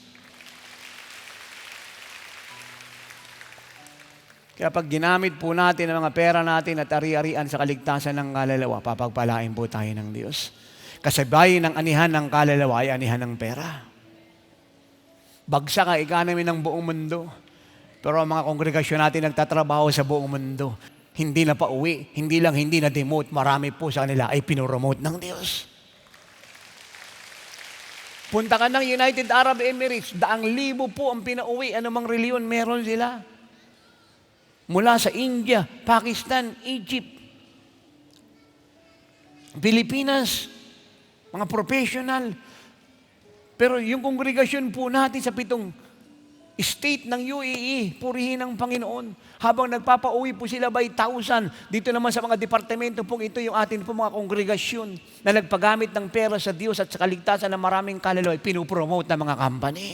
Kaya pag ginamit po natin ang mga pera natin at ari-arian sa kaligtasan ng kaluluwa, papagpalain po tayo ng Diyos. Kasabay ng anihan ng kaluluwa ay anihan ng pera. Bagsak ang economy ng buong mundo. Pero ang mga kongregasyon natin nagtatrabaho sa buong mundo. Hindi na pauwi, hindi lang hindi na demote, marami po sa kanila ay pinoromote ng Diyos. Punta ka ng United Arab Emirates, 100,000 po ang pinauwi, anumang reliyon meron sila. Mula sa India, Pakistan, Egypt, Pilipinas, mga professional. Pero yung kongregasyon po natin sa 7 state ng UAE, purihin ng Panginoon. Habang nagpapauwi po sila by 1,000, dito naman sa mga departamento pong ito, yung atin po mga kongregasyon na nagpagamit ng pera sa Diyos at sa kaligtasan ng maraming kaluluwa, pinupromote ng mga company.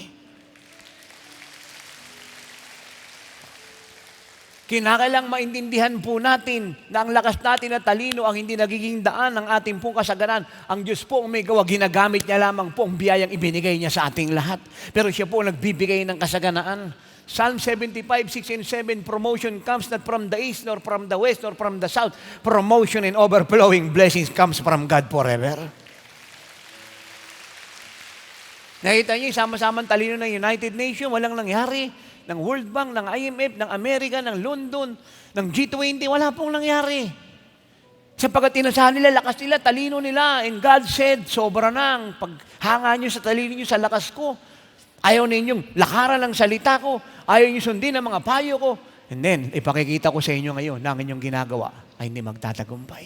Kinakailang maintindihan po natin na ang lakas natin na talino ang hindi nagiging daan ng ating pong kasaganan. Ang Diyos po ang may gawa, ginagamit niya lamang po ang biyayang ibinigay niya sa ating lahat. Pero siya po ang nagbibigay ng kasaganaan. Psalm 75, 6 and 7, promotion comes not from the east, nor from the west, nor from the south. Promotion and overflowing blessings comes from God forever. Nakita niyo, sama-samang talino ng United Nations, walang nangyari. Ng World Bank, ng IMF, ng Amerika, ng London, ng G20, wala pong nangyari. Sapagkat tinasahan nila, lakas nila, talino nila, and God said, sobra na ang paghanga nyo sa talino nyo sa lakas ko. Ayaw ninyong lakaran ng salita ko, ayaw nyo sundin ang mga payo ko. And then, ipakikita ko sa inyo ngayon na ang inyong ginagawa ay hindi magtatagumpay.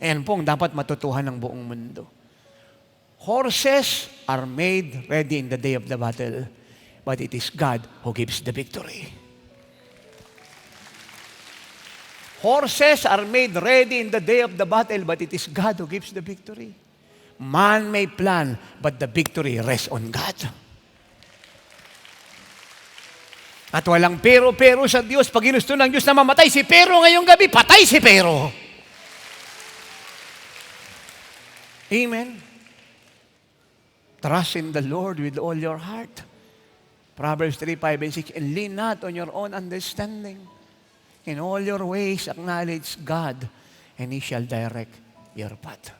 Ayan pong dapat matutuhan ng buong mundo. Horses are made ready in the day of the battle, but it is God who gives the victory. Horses are made ready in the day of the battle, but it is God who gives the victory. Man may plan, but the victory rests on God. At walang pero-pero sa Diyos. Pag ginusto ng Diyos na mamatay si Pero ngayong gabi, patay si Pero. Amen. Trust in the Lord with all your heart. Proverbs 3, 5, and 6, and lean not on your own understanding. In all your ways, acknowledge God, and He shall direct your path.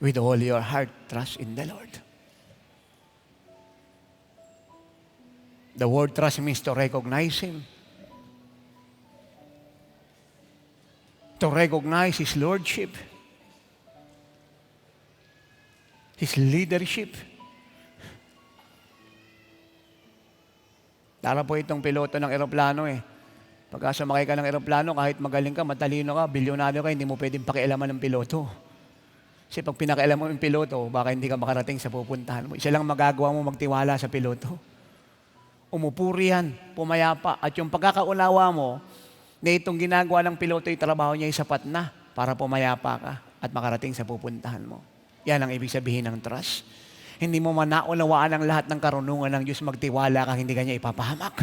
With all your heart, trust in the Lord. The word trust means to recognize Him. To recognize His Lordship. His leadership. Tara po itong piloto ng eroplano eh. Pagka sumakay ka ng eroplano, kahit magaling ka, matalino ka, bilyonaryo ka, hindi mo pwedeng pakialaman ng piloto. Kasi pag pinakialam mo yung piloto, baka hindi ka makarating sa pupuntahan mo. Isa lang magagawa mo magtiwala sa piloto. Umupuri yan, pumayapa. At yung pagkakaunawa mo, na itong ginagawa ng piloto, yung trabaho niya ay sapat na para pumayapa ka at makarating sa pupuntahan mo. Yan ang ibig sabihin ng trust. Hindi mo man naunawaan ang lahat ng karunungan ng Diyos, magtiwala kang hindi kanya ipapahamak.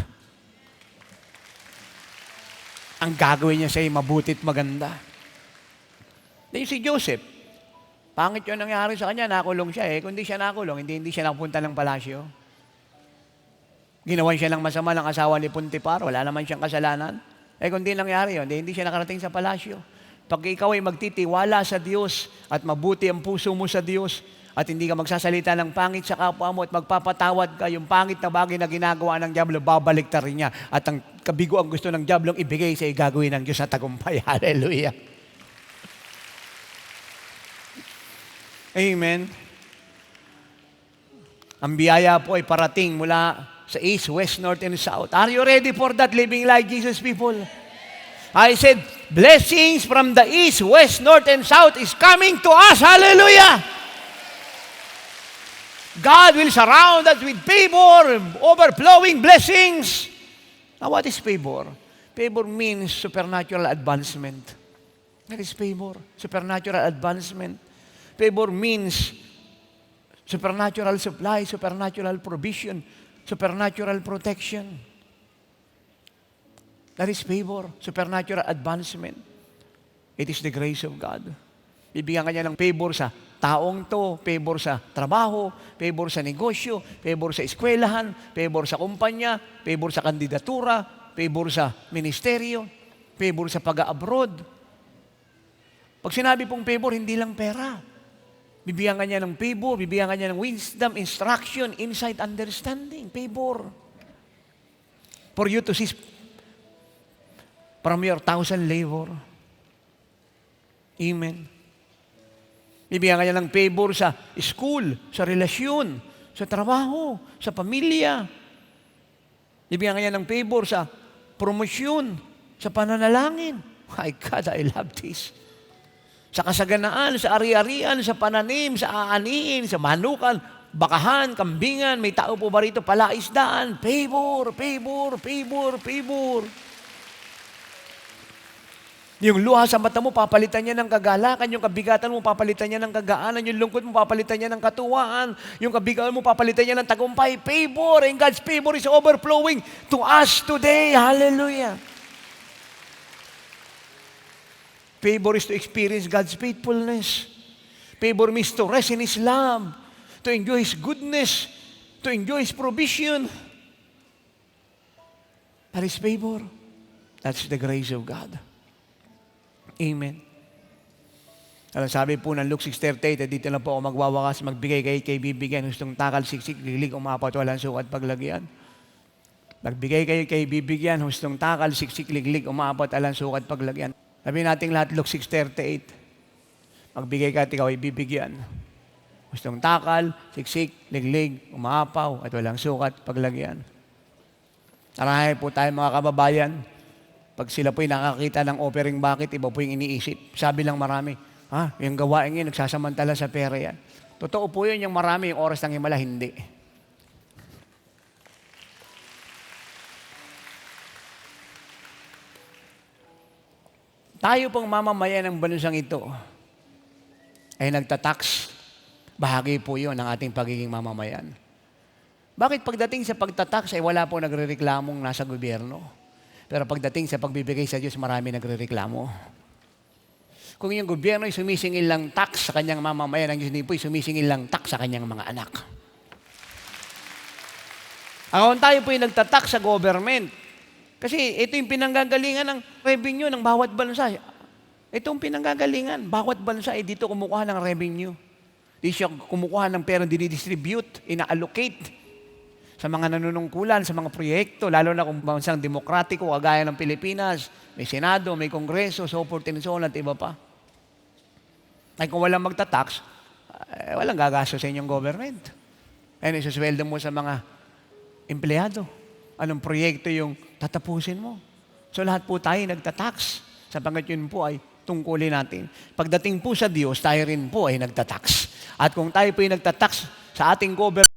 Ang gagawin niya sa'yo mabuti at maganda. Dahil si Joseph, pangit yun nangyari sa kanya, nakulong siya eh. Kung hindi siya nakulong, hindi siya napunta ng palasyo. Ginawan siya ng masama ng asawa ni Potiphar, wala naman siyang kasalanan. Eh kung hindi nangyari yun, hindi siya nakarating sa palasyo. Pag ikaw ay magtitiwala sa Diyos at mabuti ang puso mo sa Diyos at hindi ka magsasalita ng pangit sa kapwa mo at magpapatawad ka, yung pangit na bagay na ginagawa ng diablo, babalik ta rin niya. At ang kabigo ang gusto ng diablong ibigay sa gagawin ng Diyos na tagumpay. Hallelujah. Amen. Ang biyaya po ay parating mula sa east, west, north, and south. Are you ready for that, living like Jesus people? I said, blessings from the east, west, north, and south is coming to us. Hallelujah! God will surround us with favor, overflowing blessings. Now, what is favor? Favor means supernatural advancement. That is favor, supernatural advancement. Favor means supernatural supply, supernatural provision, supernatural protection. That is favor, supernatural advancement. It is the grace of God. Bibigyan ka niya ng favor sa taong to, favor sa trabaho, favor sa negosyo, favor sa eskwelahan, favor sa kumpanya, favor sa kandidatura, favor sa ministeryo. Favor sa pag-abroad. Pag sinabi pong favor, hindi lang pera. Bibigyan ka niya ng favor, bibigyan ka niya ng wisdom, instruction, insight, understanding. Favor. For you to cease from your 1,000 labor. Amen. Bibigyan ka niya ng favor sa school, sa relasyon, sa trabaho, sa pamilya. Bibigyan ka niya ng favor sa promosyon, sa pananalangin. My God, I love this. Sa kasaganaan, sa ari-arian, sa pananim, sa aaniin, sa manukan, bakahan, kambingan, may tao po ba rito, palaisdaan, favor, favor, favor, favor. Yung luha sa mata mo, papalitan niya ng kagalakan. Yung kabigatan mo, papalitan niya ng kagaanan. Yung lungkot mo, papalitan niya ng katuwaan. Yung kabigaan mo, papalitan niya ng tagumpay. Favor, and God's favor is overflowing to us today. Hallelujah. Favor is to experience God's faithfulness. Favor means to rest in His love, to enjoy His goodness, to enjoy His provision. That is favor. That's the grace of God. Amen. Alam, sabi po ng Luke 6:38, dito lang po ako magwawakas, magbigay kay bibigyan, hustong takal, siksik, lilig, umapat, walang sukat, paglagyan. Magbigay kayo kay bibigyan, hustong takal, siksik, liglig, umapat, walang sukat, paglagyan. Sabi natin lahat, Luke 6:38. Magbigay ka at ikaw ay bibigyan. Gustong takal, siksik, liglig, umaapaw, at walang sukat, paglagyan. Marami po tayo mga kababayan, pag sila po'y nakakita ng offering bucket, iba po yung iniisip. Sabi lang marami, yung gawain yun, nagsasamantala sa pera yan. Totoo po yun, yung marami, yung oras ng himala, hindi. Tayo pong mamamayan ng bansang ito ay nagtatax. Bahagi po yun ng ating pagiging mamamayan. Bakit pagdating sa pagtatax ay wala po nagrereklamong nasa gobyerno? Pero pagdating sa pagbibigay sa Diyos, marami nagrereklamo. Kung yung gobyerno ay sumisingil lang tax sa kanyang mamamayan, ang Diyos din po ay sumisingil lang tax sa kanyang mga anak. Kung tayo po ay nagtatax sa government, kasi ito yung pinanggagalingan ng revenue ng bawat bansa. Ito yung pinanggagalingan. Bawat bansa ay dito kumukuha ng revenue. Dito siya kumukuha ng pera, dinidistribute, ina-allocate sa mga nanunungkulan, sa mga proyekto, lalo na kung bansang demokratiko, kagaya ng Pilipinas, may Senado, may Kongreso, so forth and so on, at iba pa. Ay kung walang magtatax, walang gagastos sa inyong government. Ayun, isusweldo mo sa mga empleyado. Anong proyekto yung tatapusin mo? So lahat po tayo nagtatax. Sapagat yun po ay tungkulin natin. Pagdating po sa Diyos, tayo rin po ay nagtatax. At kung tayo po ay nagtatax sa ating government,